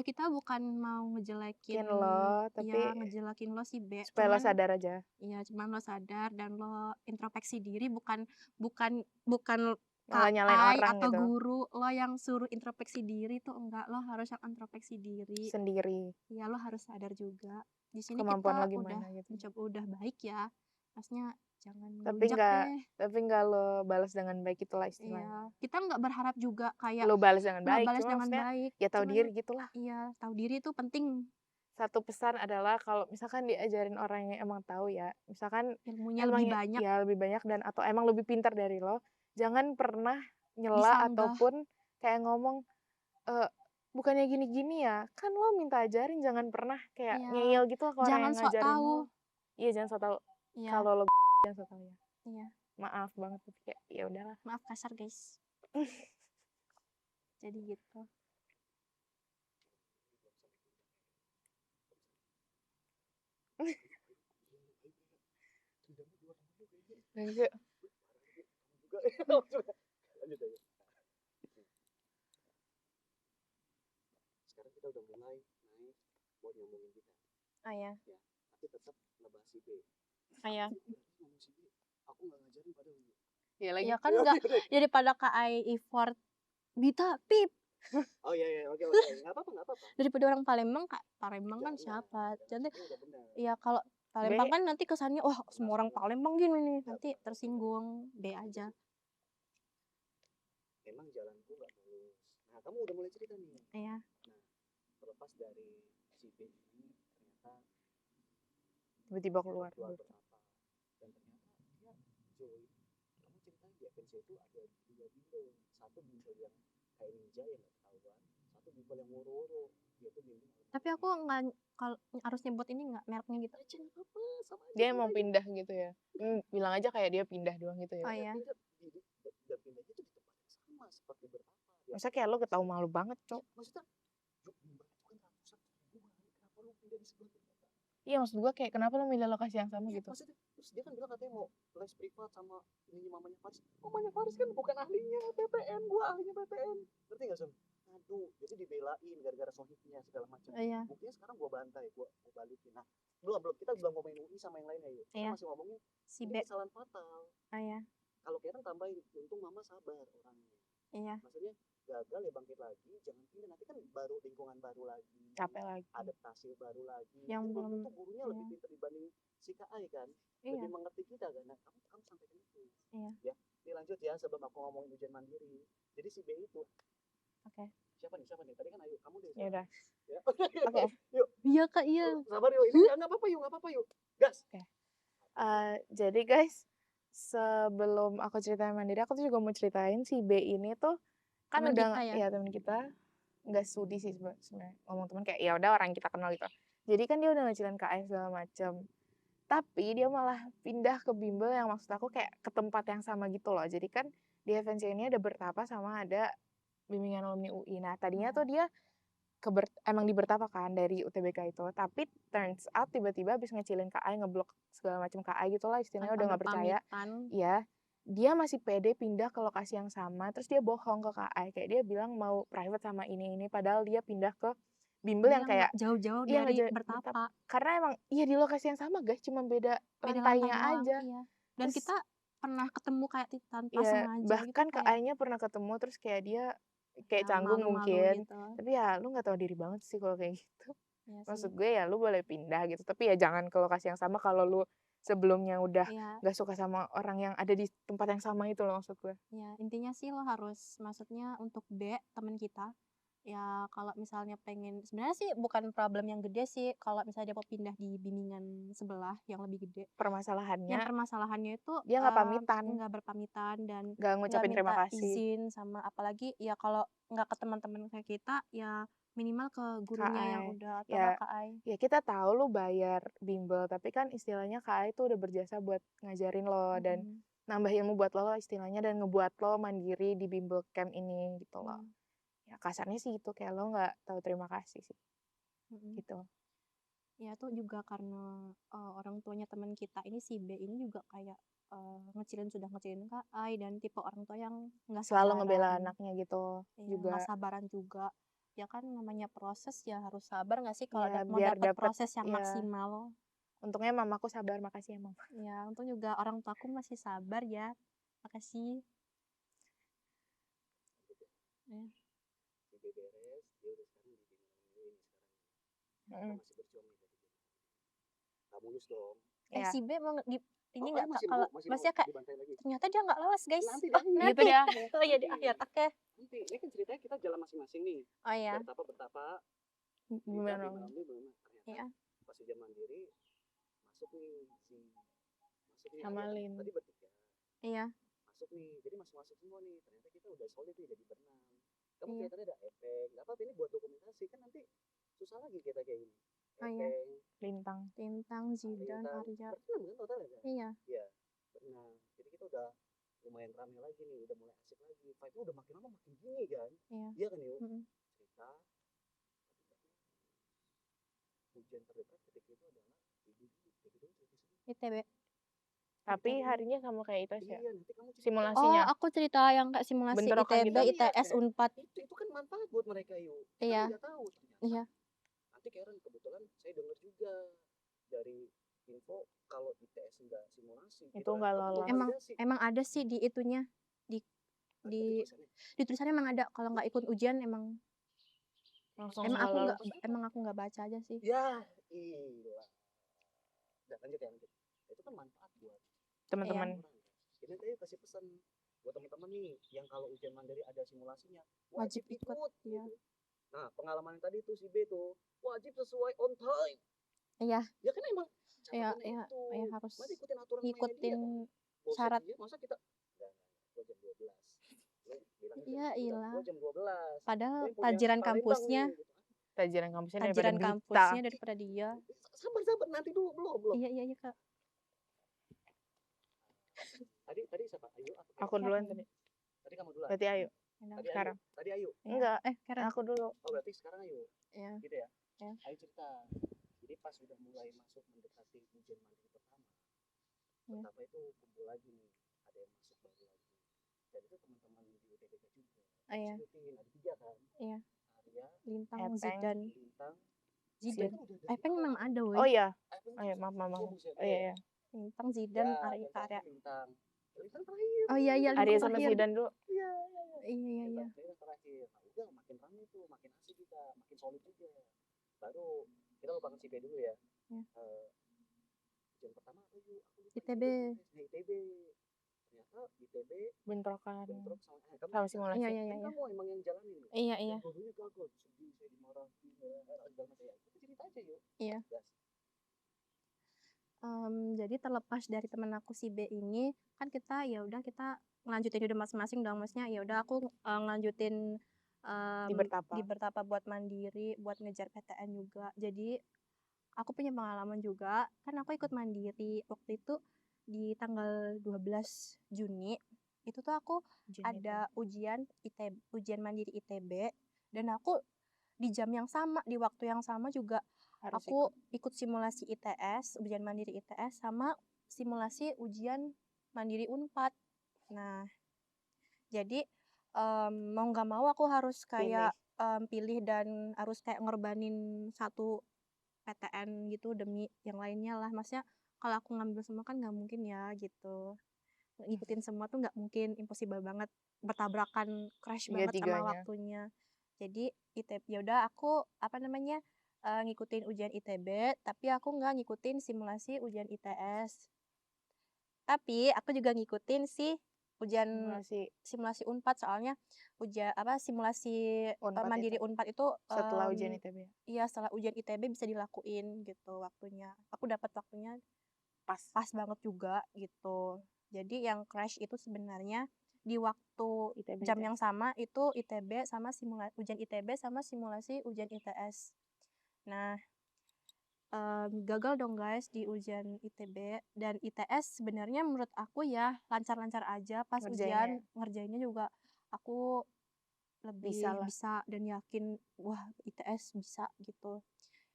Speaker 2: kita bukan mau ngejelekin
Speaker 1: mungkin lo, tapi
Speaker 2: ngejelekin lo si B,
Speaker 1: supaya lo sadar aja.
Speaker 2: cuman lo sadar dan lo introspeksi diri, bukan bukan bukan
Speaker 1: Malah nyalain
Speaker 2: KI
Speaker 1: orang
Speaker 2: atau
Speaker 1: gitu,
Speaker 2: guru lo yang suruh introspeksi diri tuh enggak, lo harus yang introspeksi diri.
Speaker 1: sendiri.
Speaker 2: Ya lo harus sadar juga. Di sini
Speaker 1: Kemampuan lo
Speaker 2: kita
Speaker 1: gimana gitu.
Speaker 2: udah baik ya. Maksudnya jangan
Speaker 1: Tapi
Speaker 2: ngelunjak
Speaker 1: nggak
Speaker 2: deh.
Speaker 1: tapi nggak lo balas dengan baik itulah istilahnya.
Speaker 2: Iya, kita nggak berharap juga kayak
Speaker 1: Lo balas dengan
Speaker 2: lo
Speaker 1: baik,
Speaker 2: balas
Speaker 1: cuma
Speaker 2: dengan
Speaker 1: maksudnya
Speaker 2: baik.
Speaker 1: ya tahu
Speaker 2: Cuman
Speaker 1: diri gitulah.
Speaker 2: iya, tahu diri itu penting.
Speaker 1: Satu pesan adalah kalau misalkan diajarin orang yang emang tahu ya, misalkan
Speaker 2: Ilmunya lebih
Speaker 1: emang
Speaker 2: banyak,
Speaker 1: ya lebih banyak dan atau emang lebih pintar dari lo, jangan pernah nyela
Speaker 2: disanggah.
Speaker 1: ataupun kayak ngomong, eee, "Bukannya gini-gini ya?" Kan lo minta ajarin, jangan pernah kayak
Speaker 2: Iya,
Speaker 1: ngeyel gitu lah ke orang
Speaker 2: jangan
Speaker 1: yang
Speaker 2: sok
Speaker 1: ngajarin
Speaker 2: tahu.
Speaker 1: lo. Iya, jangan sok tahu.
Speaker 2: Iya,
Speaker 1: Kalau lo jangan sok tahu ya.
Speaker 2: iya.
Speaker 1: Maaf banget tapi kayak ya udahlah.
Speaker 2: Maaf kasar, guys. Jadi gitu.
Speaker 3: dua temen lu kayaknya
Speaker 1: Lanjut.
Speaker 3: parah juga maksudnya. Lanjut aja. Sekarang kita udah mulai naik buat ngomongin kita
Speaker 2: Oh ya.
Speaker 3: ya, tapi tetap ngebahas si B.
Speaker 2: Oh ya.
Speaker 3: Ngomong si B, aku nggak ngajarin padahal.
Speaker 1: Ya lagi.
Speaker 2: Ya kan nggak daripada KAI effort Bita pip
Speaker 3: Oh iya oke nggak apa-apa
Speaker 2: daripada orang Palembang Kak. Palembang kan
Speaker 3: jangan
Speaker 2: siapa? Jadi
Speaker 3: ini udah benar.
Speaker 2: ya kalau Palembang kan nanti kesannya wah semua orang Palembang gini nih, nanti tersinggung. B aja.
Speaker 3: Emang jalanku nggak mulus. Nah kamu udah mulai cerita nih.
Speaker 2: Iya.
Speaker 3: Nah terlepas dari si B ini ternyata
Speaker 1: Tiba-tiba keluar.
Speaker 3: bertapa dan ternyata dia join. Kamu ceritain di FNC itu ada dua bimbel, satu bimbel yang kayak ninja yang nggak ketahuan, satu bimbel yang woro-woro, dia tuh bimbel.
Speaker 2: Tapi aku nggak kalau harus nyebut ini nggak mereknya gitu.
Speaker 3: Aja nggak apa-apa, sama aja.
Speaker 1: Dia mau pindah gitu ya. Bilang aja kayak dia pindah doang gitu ya.
Speaker 2: Oh iya.
Speaker 3: Dan pindahnya tuh di tempat yang sama seperti bertapa.
Speaker 1: Masa kayak lo ketahu malu banget, Cok.
Speaker 3: Maksudnya, bimbel itu kan ratusan ribuan, kenapa lu pindah di sebelah bertapa?
Speaker 1: Iya, maksud gua kayak kenapa lo milih lokasi yang sama gitu.
Speaker 3: Maksudnya, terus dia kan bilang katanya mau les privat sama ini mamanya Faris. Mamanya Faris kan bukan ahlinya PTN, gua ahlinya PTN. Ngerti gak, Sun? Aduh, jadi dibelain gara-gara sohibnya segala macam.
Speaker 2: Oh iya.
Speaker 3: Buktinya sekarang gua bantai, gua balikin. Nah, belum kita belum ngomongin UI sama yang lainnya yuk. Kita
Speaker 2: Iya.
Speaker 3: masih ngomongin
Speaker 2: Si
Speaker 3: ini
Speaker 2: B.
Speaker 3: kesalahan fatal.
Speaker 2: Oh iya.
Speaker 3: Kalau Karen tambahin, untung mama sabar orangnya.
Speaker 2: Iya.
Speaker 3: Maksudnya gagal ya bangkit lagi, jangan pindah, nanti kan baru lingkungan baru lagi,
Speaker 1: Capek lagi.
Speaker 3: adaptasi baru lagi.
Speaker 2: Yang
Speaker 3: Kan
Speaker 2: belum
Speaker 3: tentu gurunya lebih pintar dibanding si KAI kan,
Speaker 2: Iya.
Speaker 3: lebih mengerti kita kan. Nah, kamu sampaikan itu.
Speaker 2: Iya.
Speaker 3: Ya, ini lanjut ya sebelum aku ngomongin ujian mandiri. Jadi si B itu.
Speaker 2: Oke.
Speaker 3: Siapa nih? Tadi kan Ayu, kamu deh.
Speaker 1: Ya udah.
Speaker 3: Ya.
Speaker 1: Oke.
Speaker 3: Yuk.
Speaker 2: Iya Kak, iya.
Speaker 3: Sabar yuk, ini nggak apa-apa yuk. Gas.
Speaker 1: Jadi guys, sebelum aku ceritain mandiri, aku tuh juga mau ceritain si B ini tuh kan
Speaker 2: Temen
Speaker 1: udah
Speaker 2: kita ya?
Speaker 1: ya teman kita, nggak studi sih sebenarnya ngomong teman kayak ya udah orang kita kenal gitu. Jadi kan dia udah ngecilin KS segala macem. Tapi dia malah pindah ke bimbel yang maksud aku kayak ke tempat yang sama gitu loh. Jadi kan di FNC ini ada bertapa sama ada bimbingan alumni UI. Nah tadinya tuh dia emang di Bertapa kan dari UTBK itu, tapi turns out tiba-tiba habis ngecilin KAI, ngeblok segala macam KAI gitulah istilahnya, udah nggak percaya. Iya, dia masih pede pindah ke lokasi yang sama, terus dia bohong ke KAI, kayak dia bilang mau private sama ini, padahal dia pindah ke bimbel yang kayak
Speaker 2: jauh-jauh
Speaker 1: iya,
Speaker 2: dari
Speaker 1: Bertapa.
Speaker 2: Bertapa.
Speaker 1: Karena emang iya di lokasi yang sama guys, cuma beda
Speaker 2: Beda
Speaker 1: lantainya
Speaker 2: lantai doang,
Speaker 1: aja.
Speaker 2: iya. Dan
Speaker 1: Terus,
Speaker 2: kita pernah ketemu kayak tanpa
Speaker 1: ya,
Speaker 2: sengaja
Speaker 1: bahkan
Speaker 2: gitu,
Speaker 1: KAI-nya pernah ketemu, terus kayak dia kayak
Speaker 2: ya,
Speaker 1: canggung
Speaker 2: malu-malu
Speaker 1: mungkin,
Speaker 2: gitu.
Speaker 1: tapi ya lu nggak tahu diri banget sih kalau kayak gitu.
Speaker 2: Iya sih.
Speaker 1: Maksud gue ya lu boleh pindah gitu, tapi ya jangan ke lokasi yang sama kalau lu sebelumnya udah
Speaker 2: Iya.
Speaker 1: nggak suka sama orang yang ada di tempat yang sama itu loh maksud gue.
Speaker 2: Ya, intinya sih lo harus, maksudnya untuk B, temen kita, ya kalau misalnya pengen, sebenarnya sih bukan problem yang gede sih kalau misalnya dia mau pindah di bimbingan sebelah yang lebih gede. Yang
Speaker 1: Permasalahannya
Speaker 2: permasalahannya itu
Speaker 1: dia nggak pamitan,
Speaker 2: nggak berpamitan dan
Speaker 1: nggak
Speaker 2: nggak
Speaker 1: ngucapin terima
Speaker 2: minta
Speaker 1: kasih.
Speaker 2: izin sama, apalagi ya kalau nggak ke teman-teman kayak kita ya minimal ke gurunya yang
Speaker 1: KAI.
Speaker 2: udah atau
Speaker 1: Ya,
Speaker 2: KAI.
Speaker 1: ya kita tahu lu bayar bimbel, tapi kan istilahnya KAI itu udah berjasa buat ngajarin lo dan nambah ilmu buat lo istilahnya dan ngebuat lo mandiri di bimbel camp ini gitu loh. Ya kasarnya sih itu kayak lo nggak tahu terima kasih sih. Gitu.
Speaker 2: Ya itu juga karena orang tuanya teman kita ini si B ini juga kayak ngecilin KAI dan tipe orang tua yang nggak
Speaker 1: Selalu
Speaker 2: sabaran.
Speaker 1: ngebela anaknya gitu
Speaker 2: Ya,
Speaker 1: juga.
Speaker 2: nggak sabaran juga. Ya kan namanya proses ya harus sabar nggak sih kalau
Speaker 1: Ya,
Speaker 2: mau
Speaker 1: biar
Speaker 2: dapat
Speaker 1: dapet,
Speaker 2: proses yang
Speaker 1: ya.
Speaker 2: maksimal.
Speaker 1: Untungnya mamaku sabar, makasih ya mama.
Speaker 2: Ya untung juga orang tuaku masih sabar ya, makasih. Ya.
Speaker 3: Si B beres, dia udah sekarang di bimbingan ini sekarang. Kita masih berjuang nih dari bimbingan. Nggak mulus dong.
Speaker 2: Si B mau di ini nggak
Speaker 3: masih
Speaker 2: kalau masih kayak
Speaker 3: dibantai lagi.
Speaker 2: ternyata dia nggak lolos guys.
Speaker 3: Nanti
Speaker 1: gitu dia.
Speaker 2: Oh ya di akhir. Oke.
Speaker 3: Nanti ini kan ceritanya kita jalan masing-masing nih.
Speaker 2: Oh ya.
Speaker 3: Bertapa.
Speaker 1: Gimana?
Speaker 3: Belum.
Speaker 2: Iya.
Speaker 3: Pas ujian mandiri masuk nih
Speaker 1: Amalin.
Speaker 3: tadi bertiga.
Speaker 2: Iya.
Speaker 3: Masuk nih. Jadi masuk semua nih. Ternyata kita udah solid nih jadi berenam. Kamu
Speaker 2: Iya.
Speaker 3: kelihatannya ada efek. Enggak apa-apa ini buat dokumentasi kan nanti susah lagi kita kayak gini.
Speaker 2: Oh iya.
Speaker 1: Lintang,
Speaker 2: Zidan, Arya.
Speaker 3: Berenam kan total ya?
Speaker 2: Iya.
Speaker 3: Iya. Berenam. Jadi kita udah lumayan ramai lagi nih, udah mulai asik lagi. Vibe-nya udah makin lama makin gini kan?
Speaker 2: Iya.
Speaker 3: Iya kan yuk? Cerita. Ujian terdekat ketika itu adalah di gedung
Speaker 2: ITB.
Speaker 1: Tapi
Speaker 3: Jadi
Speaker 1: harinya sama kayak ITS ya?
Speaker 3: iya, nanti kamu cerita.
Speaker 2: Oh,
Speaker 1: Simulasinya?
Speaker 2: aku cerita yang kayak simulasi
Speaker 1: Bentrokan
Speaker 2: ITB,
Speaker 1: gitu?
Speaker 3: Iya
Speaker 2: ITS,
Speaker 3: kan?
Speaker 2: Unpad.
Speaker 3: Itu kan manfaat buat mereka yuk. Kita
Speaker 2: Iya,
Speaker 3: kan nggak tahu ternyata.
Speaker 2: iya.
Speaker 3: Nanti Karen kebetulan saya dengar juga dari info kalau ITS enggak simulasi.
Speaker 1: Itu nggak
Speaker 3: Kamu belum
Speaker 1: lolos.
Speaker 2: Emang
Speaker 3: validasi.
Speaker 2: emang ada sih di itunya, di
Speaker 3: Ada
Speaker 2: di
Speaker 3: tulisannya.
Speaker 2: di tulisannya emang ada kalau nggak ikut ujian emang
Speaker 1: Langsung
Speaker 2: emang
Speaker 1: nggak
Speaker 2: aku nggak
Speaker 1: lolos.
Speaker 2: emang aku nggak baca aja sih.
Speaker 3: Ya, iya. Udah lanjut ya lanjut. Itu kan manfaat buat
Speaker 1: Teman-teman.
Speaker 2: Iya.
Speaker 3: orang. Jadi saya kasih pesan buat teman-teman nih yang kalau ujian mandiri ada simulasinya
Speaker 2: Wajib
Speaker 3: wajib
Speaker 2: ikut,
Speaker 3: ikut.
Speaker 2: iya.
Speaker 3: Gitu. Nah pengalaman yang tadi tuh si B tuh wajib sesuai on time.
Speaker 2: Iya,
Speaker 3: Ya kan emang
Speaker 2: iya,
Speaker 3: catatannya
Speaker 2: iya,
Speaker 3: itu.
Speaker 2: iya harus
Speaker 3: Masa ikutin aturan mainnya dia.
Speaker 2: ngikutin
Speaker 3: Boset
Speaker 2: syarat.
Speaker 3: dia masa kita enggak, gua jam 12. Lu bilangnya
Speaker 2: Iya,
Speaker 3: jam 9,
Speaker 2: ilah.
Speaker 3: gua jam 12.
Speaker 2: Padahal
Speaker 3: Gua yang punya
Speaker 2: tajiran
Speaker 3: Palembang
Speaker 2: kampusnya,
Speaker 3: nih gitu.
Speaker 1: Tajiran kampusnya daripada
Speaker 2: tajiran
Speaker 1: Dita.
Speaker 2: kampusnya daripada dia.
Speaker 3: Sabar nanti dulu belum.
Speaker 2: Iya, iya, iya, Kak.
Speaker 3: Tadi siapa? Ayu atau Karen?
Speaker 1: Aku duluan
Speaker 2: Karen.
Speaker 1: tadi.
Speaker 3: Tadi kamu duluan.
Speaker 1: Berarti Ayu.
Speaker 2: Enak.
Speaker 3: Tadi
Speaker 1: Sekarang.
Speaker 3: Ayu. Tadi Ayu.
Speaker 2: Iya.
Speaker 1: Enggak,
Speaker 2: Karen.
Speaker 1: aku dulu.
Speaker 3: Oh berarti sekarang Ayu.
Speaker 2: Iya.
Speaker 3: Gitu ya?
Speaker 2: Iya.
Speaker 3: Ayu cerita. Jadi pas sudah mulai masuk mendekati ujian mandiri pertama,
Speaker 2: Iya.
Speaker 3: pertama itu kumpul lagi nih, ada yang masuk baru lagi. Dan itu teman-teman di UTBK juga.
Speaker 2: Iya.
Speaker 3: Sebutin ada 3 kan?
Speaker 2: Iya.
Speaker 3: Arya,
Speaker 2: Lintang,
Speaker 1: Epeng.
Speaker 2: Zidan,
Speaker 3: Lintang,
Speaker 2: Zidan.
Speaker 3: kan udah dari
Speaker 2: Epeng
Speaker 3: awal.
Speaker 2: memang ada,
Speaker 1: Oh
Speaker 2: woi.
Speaker 1: iya.
Speaker 3: Epeng
Speaker 1: Oh iya, maaf.
Speaker 3: oh, buset,
Speaker 1: Oh iya, iya.
Speaker 2: Lintang, Zidan,
Speaker 3: Ya,
Speaker 2: Arya,
Speaker 3: dan terakhir
Speaker 2: Arya.
Speaker 3: Lintang. Lintang terakhir.
Speaker 2: Oh iya, iya,
Speaker 1: Arya
Speaker 2: Lintang
Speaker 1: sama
Speaker 2: terakhir.
Speaker 1: Zidan dulu.
Speaker 3: Iya.
Speaker 2: Iya, iya, iya.
Speaker 3: Lintang terakhir. Nah, udah makin rame tuh, makin asik kita, makin solid juga. Baru kita lupakan si B dulu ya.
Speaker 2: Iya.
Speaker 3: Ujian pertama apa yuk? Aku lupa
Speaker 2: ITB.
Speaker 3: ITB. Ternyata ITB
Speaker 1: Bentrokan.
Speaker 3: bentrok sama kamu
Speaker 1: Sama
Speaker 3: cerita.
Speaker 1: simulasi.
Speaker 2: Iya, iya,
Speaker 3: Kan
Speaker 2: iya, iya.
Speaker 3: kamu emang yang jalanin.
Speaker 2: Iya, iya.
Speaker 3: Dan gurunya gagal, sedih, saya dimarahin, segala macam ya. Kita cerita aja yuk.
Speaker 2: Iya.
Speaker 3: Gas.
Speaker 2: Jadi terlepas dari temen aku si B ini, kan kita ya udah kita ngelanjutin hidup masing-masing dong, maksudnya ya udah aku ngelanjutin
Speaker 1: Di Bertapa.
Speaker 2: di Bertapa buat mandiri, buat ngejar PTN juga. Jadi aku punya pengalaman juga, kan aku ikut mandiri waktu itu di tanggal 12 Juni. Itu tuh aku
Speaker 1: Ujian
Speaker 2: ada ujian mandiri ITB, dan aku di jam yang sama, di waktu yang sama juga
Speaker 1: Harus
Speaker 2: aku ikut simulasi ITS, ujian mandiri ITS, sama simulasi ujian mandiri Unpad. Nah, jadi mau nggak mau aku harus kayak pilih dan harus kayak ngorbanin satu PTN gitu demi yang lainnya lah. Maksudnya kalau aku ngambil semua kan nggak mungkin ya gitu. Ngikutin semua tuh nggak mungkin, impossible banget, bertabrakan, crash banget sama
Speaker 1: Tiga-tiganya.
Speaker 2: waktunya. Jadi ya udah aku ngikutin ujian ITB, tapi aku nggak ngikutin simulasi ujian ITS. Tapi aku juga ngikutin si ujian simulasi Unpad, soalnya simulasi
Speaker 1: Unpad
Speaker 2: mandiri
Speaker 1: itu.
Speaker 2: Unpad itu
Speaker 1: Setelah ujian ITB.
Speaker 2: iya, setelah ujian ITB bisa dilakuin gitu waktunya. Aku dapat waktunya
Speaker 1: Pas.
Speaker 2: banget juga gitu. Jadi yang crash itu sebenarnya di waktu
Speaker 1: ITB,
Speaker 2: jam
Speaker 1: ITS.
Speaker 2: yang sama itu ITB sama ujian ITB sama simulasi ujian ITS. Nah, gagal dong guys di ujian ITB, dan ITS sebenarnya menurut aku ya lancar-lancar aja. Pas ujian ngerjainnya juga aku lebih bisa dan yakin, wah ITS bisa gitu.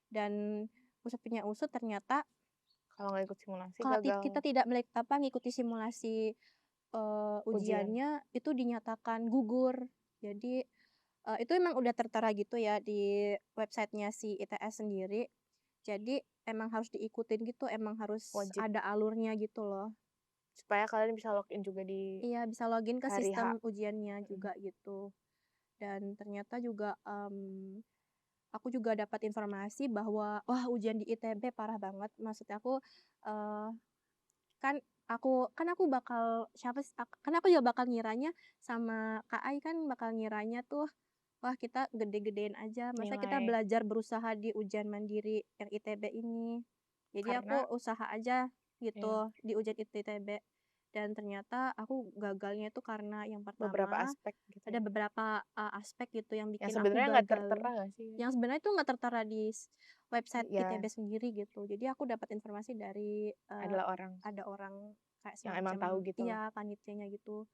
Speaker 2: Dan usut punya usut ternyata
Speaker 1: kalau nggak ikut simulasi
Speaker 2: kalau
Speaker 1: gagal.
Speaker 2: kita tidak ngikuti simulasi ujiannya itu dinyatakan gugur. Jadi itu emang udah tertera gitu ya di websitenya si ITS sendiri. Jadi emang harus diikutin gitu, emang harus
Speaker 1: wajib.
Speaker 2: ada alurnya gitu loh.
Speaker 1: Supaya kalian bisa login juga di
Speaker 2: Iya, bisa login ke
Speaker 1: hari
Speaker 2: sistem ujiannya juga gitu. Dan ternyata juga aku juga dapat informasi bahwa wah ujian di ITB parah banget. Maksudnya aku kan aku bakal kan aku juga bakal ngiranya sama Kak Ai, kan bakal ngiranya tuh wah kita gede-gedein aja, masa kita belajar berusaha di ujian mandiri yang ITB ini. Jadi aku usaha aja gitu di ujian ITB. Dan ternyata aku gagalnya itu karena yang pertama
Speaker 1: beberapa aspek gitu.
Speaker 2: Ada beberapa aspek gitu yang bikin
Speaker 1: yang sebenarnya
Speaker 2: aku
Speaker 1: nggak
Speaker 2: gagal.
Speaker 1: tertera nggak sih?
Speaker 2: Yang sebenarnya itu nggak tertera di website
Speaker 1: Ya.
Speaker 2: ITB sendiri gitu. Jadi aku dapat informasi dari ada orang kayak
Speaker 1: yang emang tahu gitu.
Speaker 2: Iya, panitianya gitu.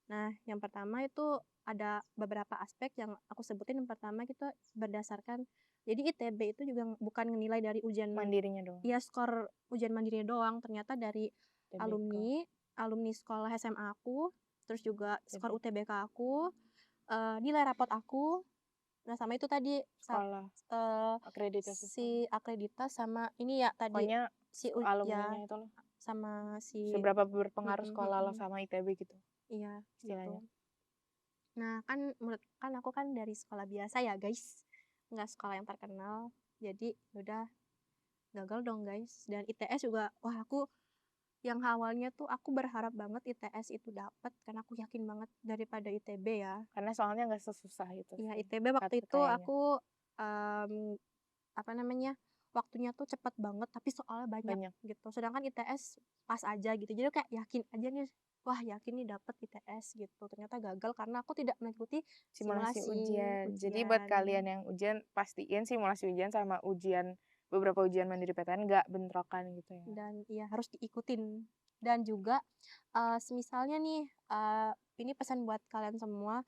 Speaker 2: Nah, yang pertama itu ada beberapa aspek yang aku sebutin. Yang pertama kita berdasarkan, jadi ITB itu juga bukan nilai dari ujian
Speaker 1: mandirinya doang.
Speaker 2: Iya, skor ujian mandirinya doang. Ternyata dari
Speaker 1: UTBK.
Speaker 2: alumni sekolah SMA aku, terus juga skor
Speaker 1: UTBK.
Speaker 2: UTBK aku, nilai rapot aku, nah sama itu tadi
Speaker 1: Sekolah akreditasi
Speaker 2: si
Speaker 1: sekolah.
Speaker 2: akreditas sama ini ya tadi
Speaker 1: Pokoknya
Speaker 2: si ya
Speaker 1: alumninya itu loh.
Speaker 2: sama si
Speaker 1: Seberapa berpengaruh
Speaker 2: mm,
Speaker 1: sekolah lo
Speaker 2: mm,
Speaker 1: sama ITB gitu
Speaker 2: iya
Speaker 1: istilahnya.
Speaker 2: gitu. Nah kan aku kan dari sekolah biasa ya guys, nggak sekolah yang terkenal, jadi udah gagal dong guys. Dan ITS juga, wah aku yang awalnya tuh aku berharap banget ITS itu dapat karena aku yakin banget daripada ITB ya.
Speaker 1: Karena soalnya nggak sesusah itu
Speaker 2: Ya
Speaker 1: sih.
Speaker 2: ITB waktu itu
Speaker 1: Kayaknya.
Speaker 2: aku apa namanya waktunya tuh cepet banget tapi soalnya banyak gitu. Sedangkan ITS pas aja gitu. Jadi kayak yakin aja nih, wah yakin nih dapet ITS gitu. Ternyata gagal karena aku tidak mengikuti
Speaker 1: Simulasi
Speaker 2: simulasi
Speaker 1: ujian. Jadi buat kalian yang ujian, pastiin simulasi ujian sama beberapa ujian mandiri PTN nggak bentrokan gitu ya.
Speaker 2: Dan ya harus diikutin. Dan juga semisalnya nih ini pesan buat kalian semua.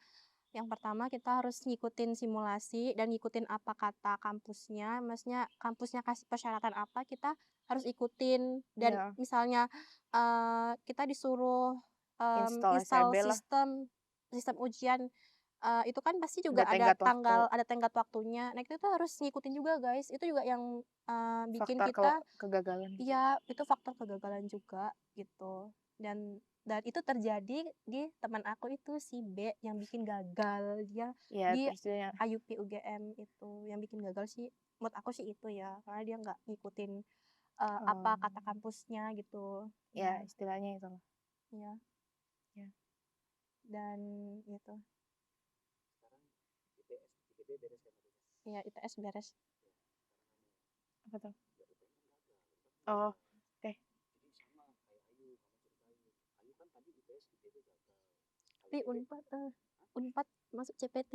Speaker 2: Yang pertama kita harus ngikutin simulasi dan ngikutin apa kata kampusnya. Maksudnya kampusnya kasih persyaratan apa, kita harus ikutin. Dan
Speaker 1: Iya.
Speaker 2: misalnya kita disuruh
Speaker 1: Install
Speaker 2: install
Speaker 1: SIB lah.
Speaker 2: sistem ujian, itu kan pasti juga
Speaker 1: Ada
Speaker 2: ada
Speaker 1: tenggat waktu.
Speaker 2: ada tenggat waktunya. Nah itu tuh harus ngikutin juga guys. Itu juga yang bikin
Speaker 1: Faktor
Speaker 2: kita
Speaker 1: kegagalan.
Speaker 2: iya itu faktor kegagalan juga gitu. Dan itu terjadi di teman aku itu si B yang bikin gagal dia
Speaker 1: Iya,
Speaker 2: di
Speaker 1: terus dia
Speaker 2: IUP UGM itu yang bikin gagal sih menurut aku sih itu ya karena dia nggak ngikutin apa kata kampusnya gitu
Speaker 1: ya
Speaker 2: ya
Speaker 1: istilahnya itu loh.
Speaker 2: ya
Speaker 1: Ya.
Speaker 2: dan gitu
Speaker 3: Sekarang ITS ITB beres kan tadi?
Speaker 2: ya ITS beres.
Speaker 1: Apa tuh?
Speaker 3: Ya UPN kan gagal.
Speaker 1: Oh, oke.
Speaker 3: Jadi sama kayak Ayu, kamu ceritain. Ayu kan tadi ITS ITB gagal.
Speaker 2: Tapi Unpad masuk CPT.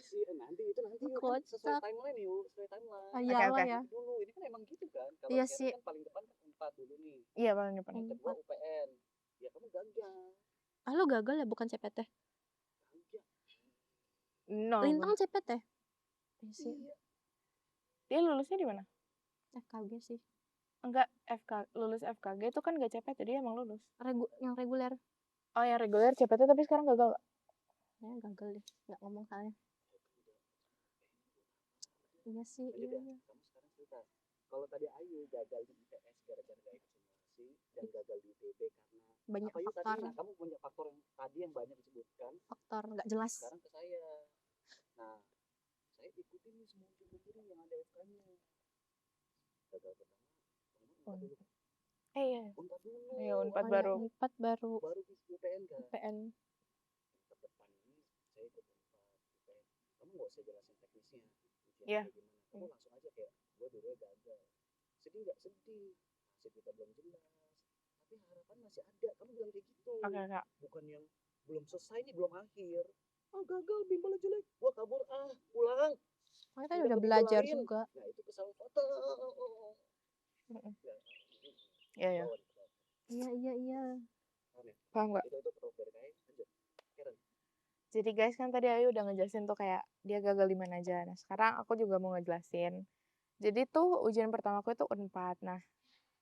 Speaker 3: Iya nanti itu nanti yuk kan
Speaker 2: Kocak.
Speaker 3: sesuai timeline yuk, sesuai timeline.
Speaker 2: Ah, iya
Speaker 1: Oke,
Speaker 2: lah
Speaker 1: oke.
Speaker 2: ya.
Speaker 3: Dulu ini kan emang gitu kan. Kalau
Speaker 2: Iya
Speaker 3: sekarang
Speaker 2: sih.
Speaker 3: kan paling depan kan 4 dulu nih.
Speaker 1: Iya, paling depan.
Speaker 3: Yang kedua UPN. Ya kamu gagal.
Speaker 2: Ah lu gagal ya bukan CPT.
Speaker 3: Gagal.
Speaker 1: No.
Speaker 2: Lintang CPT. Iya sih.
Speaker 3: Iya.
Speaker 1: Dia lulusnya di mana?
Speaker 2: FKG sih.
Speaker 1: Enggak, lulus FKG itu kan gak CPT, dia emang lulus.
Speaker 2: Yang reguler.
Speaker 1: Oh, yang reguler CPT tapi sekarang gagal gak?
Speaker 2: Ya gagal deh, nggak ngomong soalnya. Iya sih,
Speaker 3: Lanjut
Speaker 2: iya.
Speaker 3: ya. Kamu sekarang cerita. Kalau tadi Ayu gagal di ITS gara-gara gak ikut simulasi dan gagal di ITB karena
Speaker 2: Banyak
Speaker 3: apa yuk
Speaker 2: faktor.
Speaker 3: tadi? Nah, kamu punya faktor yang tadi yang banyak disebutkan.
Speaker 2: Faktor nggak jelas.
Speaker 3: Sekarang ke saya. Nah, saya ikutin nih semua ujian yang ada FK-nya. Gagal pertama, Unpad dulu.
Speaker 1: Iya.
Speaker 3: Unpad dulu.
Speaker 1: Iya, Unpad
Speaker 2: Oh,
Speaker 1: baru.
Speaker 2: Ya, Unpad baru.
Speaker 3: Baru di UPN kan?
Speaker 2: UPN.
Speaker 3: Ke depan ini saya ikut Unpad UPN. Kamu nggak usah jelasin teknisnya. Ujian
Speaker 1: Iya.
Speaker 3: kayak gimana. Kamu langsung aja kayak gue dulu gagal. Sedih nggak sedih? Hasil kita belum jelas. Tapi harapan masih ada. Kamu bilang kayak gitu.
Speaker 1: Oke, Kak.
Speaker 3: Bukan yang belum selesai nih, belum akhir. Ah gagal, bimbelnya jelek. Gua kabur, pulang.
Speaker 2: Karena kan udah belajar juga.
Speaker 3: Nah itu kesalahan fatal.
Speaker 1: Iya, iya.
Speaker 2: Iya.
Speaker 1: Paham gak?
Speaker 3: Itu perlu dari kayak lanjut. Karen.
Speaker 1: Jadi guys kan tadi Ayu udah ngejelasin tuh kayak dia gagal di mana aja. Nah sekarang aku juga mau ngejelasin. Jadi tuh ujian pertama aku itu Unpad. Nah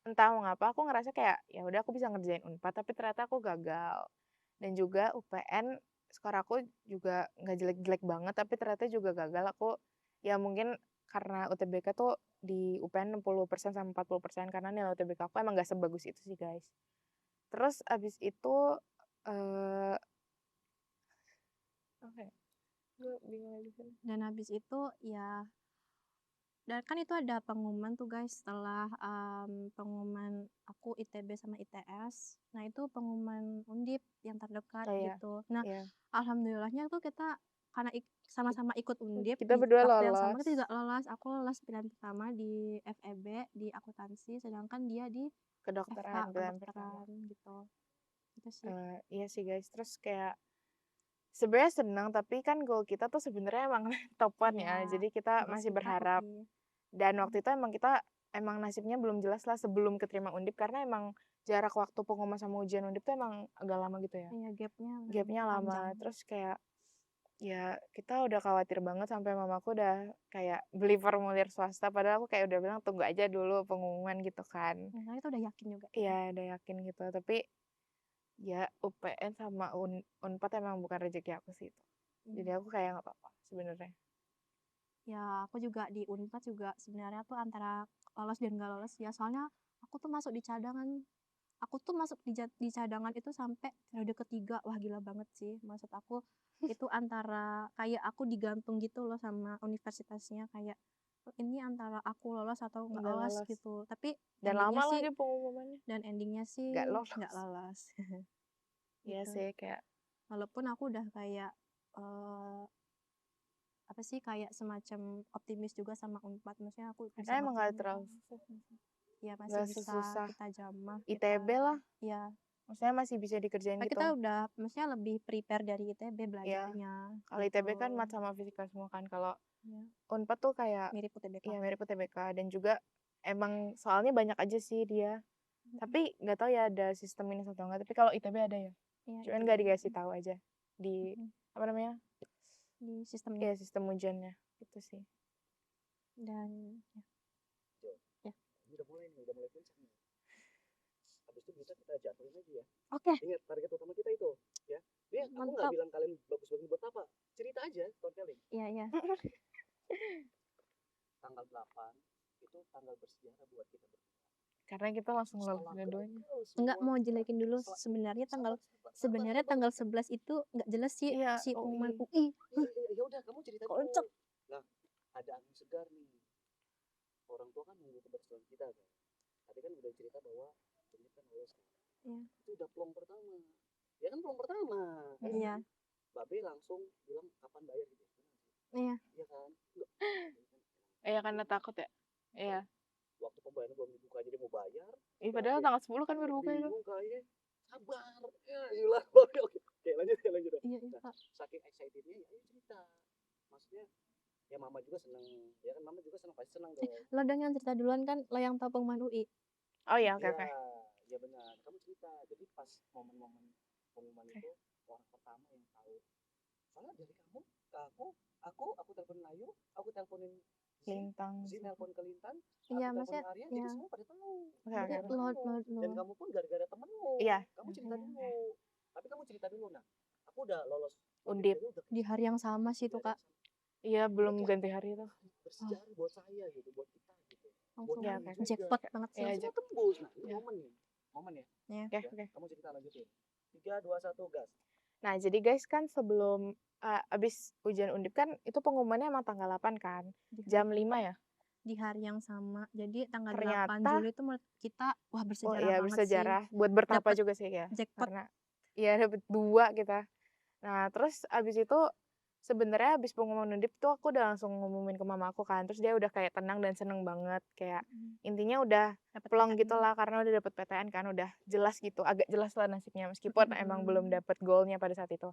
Speaker 1: entah mengapa aku ngerasa kayak ya udah aku bisa ngerjain Unpad tapi ternyata aku gagal. Dan juga UPN skor aku juga nggak jelek-jelek banget tapi ternyata juga gagal. Aku ya mungkin karena UTBK tuh di UPN 60% sama 40% karena nilai UTBK aku emang gak sebagus itu sih guys. Terus abis itu oke, gue bingung lagi sih.
Speaker 2: Dan habis itu ya dan kan itu ada pengumuman tuh guys setelah pengumuman aku ITB sama ITS. Nah itu pengumuman Undip yang terdekat
Speaker 1: Oh, iya.
Speaker 2: gitu. Nah
Speaker 1: Iya.
Speaker 2: alhamdulillahnya tuh kita karena sama-sama ikut Undip
Speaker 1: Kita
Speaker 2: di
Speaker 1: berdua
Speaker 2: waktu yang sama
Speaker 1: lolos.
Speaker 2: kita juga lolos. Aku lolos pilihan pertama di FEB di akuntansi, sedangkan dia di
Speaker 1: Kedokteran
Speaker 2: FH
Speaker 1: pilihan pertama.
Speaker 2: kedokteran gitu. Itu sih.
Speaker 1: Iya sih guys. Terus kayak sebenarnya senang tapi kan goal kita tuh sebenarnya emang top 1 ya.
Speaker 2: Iya,
Speaker 1: Jadi kita
Speaker 2: goals
Speaker 1: masih
Speaker 2: kita
Speaker 1: berharap.
Speaker 2: UI.
Speaker 1: Dan waktu itu emang kita emang nasibnya belum jelas lah sebelum keterima Undip karena emang jarak waktu pengumuman sama ujian Undip tuh emang agak lama gitu ya.
Speaker 2: Iya, gapnya
Speaker 1: Gapnya lama.
Speaker 2: panjang.
Speaker 1: Terus kayak Ya, kita udah khawatir banget sampai mamaku udah kayak beli formulir swasta, padahal aku kayak udah bilang, "Tunggu aja dulu pengumuman," gitu kan.
Speaker 2: Karena itu udah yakin juga
Speaker 1: Iya,
Speaker 2: ya.
Speaker 1: udah yakin gitu, tapi ya UPN sama Unpad emang bukan rezeki aku sih itu. Jadi
Speaker 2: Iya.
Speaker 1: aku kayak nggak apa-apa sebenarnya.
Speaker 2: Ya, aku juga di Unpad juga sebenarnya tuh antara lolos dan nggak lolos ya. Soalnya aku tuh masuk di cadangan. Aku tuh masuk di cadangan itu sampai periode ketiga. Wah, gila banget sih. Maksud aku itu antara kayak aku digantung gitu loh sama universitasnya kayak ini antara aku lolos atau nggak
Speaker 1: Nggak
Speaker 2: lolos
Speaker 1: lolos.
Speaker 2: gitu. Tapi
Speaker 1: Dan
Speaker 2: endingnya
Speaker 1: lama
Speaker 2: sih
Speaker 1: lagi pengumumannya, nggak
Speaker 2: nggak
Speaker 1: lolos.
Speaker 2: lolos
Speaker 1: Iya
Speaker 2: gitu.
Speaker 1: sih, kayak
Speaker 2: Walaupun aku udah kayak eh, apa sih kayak semacam optimis juga sama Unpad, maksudnya aku
Speaker 1: karena
Speaker 2: bisa
Speaker 1: emang
Speaker 2: ngerjain
Speaker 1: nggak terlalu susah.
Speaker 2: ya masih
Speaker 1: Nggak
Speaker 2: bisa
Speaker 1: sesusah
Speaker 2: kita jamah
Speaker 1: ITB lah.
Speaker 2: ya
Speaker 1: Maksudnya masih bisa dikerjain
Speaker 2: kita
Speaker 1: gitu.
Speaker 2: udah maksudnya lebih prepare dari ITB
Speaker 1: Ya,
Speaker 2: belajarnya
Speaker 1: kalau
Speaker 2: gitu
Speaker 1: ITB kan mat sama fisika semua kan. Kalau
Speaker 2: ya,
Speaker 1: Unpad tuh kayak
Speaker 2: mirip UTBK.
Speaker 1: ya mirip UTBK dan juga emang soalnya banyak aja sih dia. Tapi nggak tahu ya ada sistem ini atau enggak. Tapi kalau ITB ada ya.
Speaker 2: Ya,
Speaker 1: Cuman
Speaker 2: ITB
Speaker 1: nggak dikasih tahu aja di
Speaker 2: Mm-mm.
Speaker 1: apa namanya?
Speaker 2: Di sistemnya
Speaker 1: Ya sistem ujiannya gitu sih.
Speaker 2: dan
Speaker 3: Jo,
Speaker 2: ya
Speaker 3: ini udah mulai nih, udah mulai puncak nih. Habis itu bisa kita jatuhin lagi ya.
Speaker 2: oke
Speaker 3: Ingat target utama kita itu, ya. Ini aku nggak
Speaker 2: mantap
Speaker 3: bilang kalian bagus-bagus buat apa. Cerita aja storytelling.
Speaker 2: ya ya
Speaker 3: Tanggal 8 itu tanggal bersejarah buat kita berdua.
Speaker 1: Karena kita langsung lolos
Speaker 3: Setelah
Speaker 1: dua-duanya.
Speaker 3: gagal
Speaker 2: nggak
Speaker 3: semua,
Speaker 2: mau jelekin dulu
Speaker 3: setelah
Speaker 2: sebenarnya
Speaker 3: sabar, sabar, sabar,
Speaker 2: sebenarnya
Speaker 3: sabar.
Speaker 2: tanggal 11 itu nggak jelas sih
Speaker 1: Iya,
Speaker 2: si pengumuman
Speaker 1: UI.
Speaker 2: UI
Speaker 3: Ya udah, kamu cerita dulu.
Speaker 2: kocak
Speaker 3: Nah, ada angin segar nih. Orang tua kan nunggu keberhasilan kita kan. Tadi kan udah cerita bahwa ini kan lolos kan.
Speaker 2: ya
Speaker 3: Itu udah plong pertama. Ya kan plong pertama. Kan
Speaker 2: iya
Speaker 3: Babe langsung bilang kapan bayar gitu.
Speaker 2: iya
Speaker 3: Iya kan? Enggak.
Speaker 1: Iya karena takut ya. Iya.
Speaker 3: Waktu pembayaran belum dibuka jadi mau bayar.
Speaker 1: Ih, padahal tanggal 10 kan baru buka itu.
Speaker 3: Bingung kayaknya. Sabar. Ya, iyalah. Oke, oke. Oke, lanjut ya, lanjut.
Speaker 2: iya iya
Speaker 3: Nah,
Speaker 2: Kak.
Speaker 3: saking excitednya ya ayo cerita. Maksudnya ya mama juga seneng. Ya kan mama juga seneng, pasti seneng dong.
Speaker 2: Lo dong yang cerita duluan kan lo yang tahu pengumuman UI
Speaker 1: Oh iya, oke
Speaker 3: Iya,
Speaker 1: oke.
Speaker 3: ya benar. Kamu cerita. Jadi pas momen-momen pengumuman
Speaker 1: Oke.
Speaker 3: itu orang pertama yang tahu. Soalnya dari kamu ke aku teleponin Ayu, aku teleponin
Speaker 1: Lintang.
Speaker 3: Zin telepon ke Lintan,
Speaker 2: iya
Speaker 3: aku
Speaker 2: maksudnya
Speaker 3: teleponin Arya,
Speaker 2: ya
Speaker 3: jadi semua pada tahu.
Speaker 1: Oke
Speaker 2: jadi
Speaker 1: oke.
Speaker 3: Gara-gara
Speaker 2: lo
Speaker 3: kamu. Dan kamu pun gara-gara temenmu.
Speaker 1: Iya.
Speaker 3: Kamu cerita
Speaker 2: Iya.
Speaker 3: dulu. Tapi kamu cerita dulu nah. Aku udah lolos
Speaker 1: Undip.
Speaker 3: udah
Speaker 2: di hari yang sama sih tuh Kak
Speaker 1: Iya, belum ganti hari itu.
Speaker 3: bersejarah buat saya gitu, buat kita gitu.
Speaker 2: langsung
Speaker 1: Iya,
Speaker 3: Buat
Speaker 1: oke,
Speaker 3: Ayu
Speaker 1: oke.
Speaker 2: jackpot
Speaker 3: juga.
Speaker 2: banget sih
Speaker 1: Iya,
Speaker 3: Semua tembus. Nah, ini
Speaker 1: Iya.
Speaker 3: momen nih. Momen ya.
Speaker 2: ya
Speaker 1: Oke,
Speaker 3: Ya,
Speaker 1: oke.
Speaker 3: kamu cerita lanjutin. 3, 2, 1, gas.
Speaker 1: Nah, jadi guys kan sebelum abis ujian undip kan itu pengumumannya emang tanggal 8 kan.
Speaker 2: di
Speaker 1: Jam
Speaker 2: hari,
Speaker 1: 5 ya.
Speaker 2: di hari yang sama jadi tanggal 8
Speaker 1: Ternyata
Speaker 2: Juli itu menurut kita wah
Speaker 1: oh
Speaker 2: bersejarah
Speaker 1: iya
Speaker 2: banget
Speaker 1: bersejarah.
Speaker 2: sih
Speaker 1: Buat bertapa
Speaker 2: dapat
Speaker 1: juga sih ya.
Speaker 2: jackpot
Speaker 1: Karena ya dapet 2 kita. Nah, terus abis itu sebenarnya abis pengumuman undip tuh aku udah langsung ngumumin ke mama aku kan. Terus dia udah kayak tenang dan seneng banget. Kayak intinya udah
Speaker 2: dapat
Speaker 1: plong
Speaker 2: PTN.
Speaker 1: gitu lah karena udah dapet PTN kan. Udah jelas gitu. Agak jelas lah nasibnya meskipun emang belum dapet goalnya pada saat itu.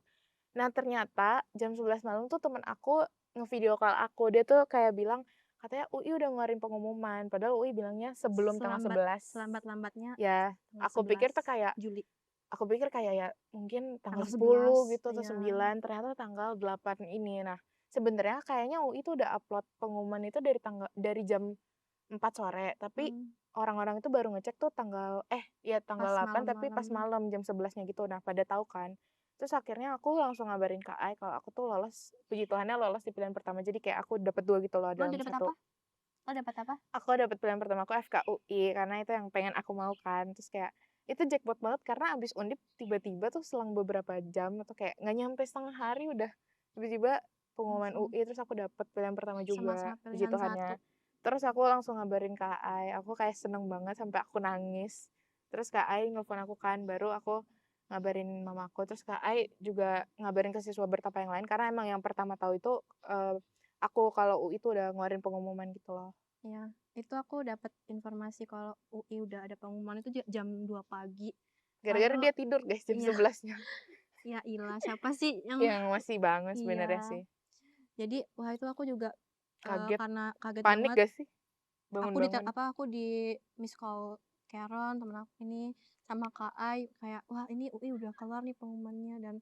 Speaker 1: Nah, ternyata jam 11 malam tuh temen aku ngevideo call aku. Dia tuh kayak bilang katanya UI udah ngeluarin pengumuman. Padahal UI bilangnya sebelum tanggal 11.
Speaker 2: selambat-lambatnya
Speaker 1: Ya,
Speaker 2: tanggal
Speaker 1: aku pikir tuh
Speaker 2: 11
Speaker 1: kayak
Speaker 2: Juli
Speaker 1: aku pikir kayak ya mungkin tanggal
Speaker 2: tanggal
Speaker 1: 10 gitu
Speaker 2: 11
Speaker 1: atau
Speaker 2: ya
Speaker 1: 9, ternyata tanggal 8 ini. Nah, sebenarnya kayaknya UI itu udah upload pengumuman itu dari jam 4 sore, tapi orang-orang itu baru ngecek tuh tanggal tanggal
Speaker 2: pas
Speaker 1: 8 tapi pas
Speaker 2: malam-malam
Speaker 1: malam jam 11-nya gitu. Nah, pada tahu kan. Terus akhirnya aku langsung ngabarin Kak Ai kalau aku tuh lolos, puji Tuhannya lolos di pilihan pertama. Jadi kayak aku dapet 2 gitu loh
Speaker 2: lo
Speaker 1: dalam
Speaker 2: dapat
Speaker 1: satu.
Speaker 2: apa lo dapat apa
Speaker 1: Aku dapet pilihan pertama aku FKUI karena itu yang pengen aku mau kan. Terus kayak itu jackpot banget karena abis undip tiba-tiba tuh selang beberapa jam atau kayak nggak nyampe setengah hari udah tiba-tiba pengumuman
Speaker 2: langsung
Speaker 1: UI terus aku dapet pilihan pertama juga
Speaker 2: sama-sama
Speaker 1: puji
Speaker 2: pilihan
Speaker 1: Tuhannya.
Speaker 2: satu
Speaker 1: Terus aku langsung ngabarin Kak Ai, aku kayak seneng banget sampai aku nangis. Terus Kak Ai nelfon aku kan, baru aku ngabarin mamaku. Terus Kak Ai juga ngabarin ke siswa bertapa yang lain karena emang yang pertama tahu itu aku kalau UI itu udah ngeluarin pengumuman gitu loh.
Speaker 2: ya itu aku dapat informasi kalau UI udah ada pengumuman itu jam 2 pagi
Speaker 1: Gara-gara
Speaker 2: itu
Speaker 1: dia tidur guys jam
Speaker 2: iya
Speaker 1: 11-nya.
Speaker 2: ya ilah siapa sih yang
Speaker 1: Yang masih banget sebenarnya
Speaker 2: iya
Speaker 1: sih.
Speaker 2: jadi wah itu aku juga
Speaker 1: Kaget,
Speaker 2: karena kaget
Speaker 1: panik
Speaker 2: banget
Speaker 1: gak sih? Bangun-bangun.
Speaker 2: aku di miss call Karen temen aku ini sama Kak Ai kayak wah ini UI udah keluar nih pengumumannya dan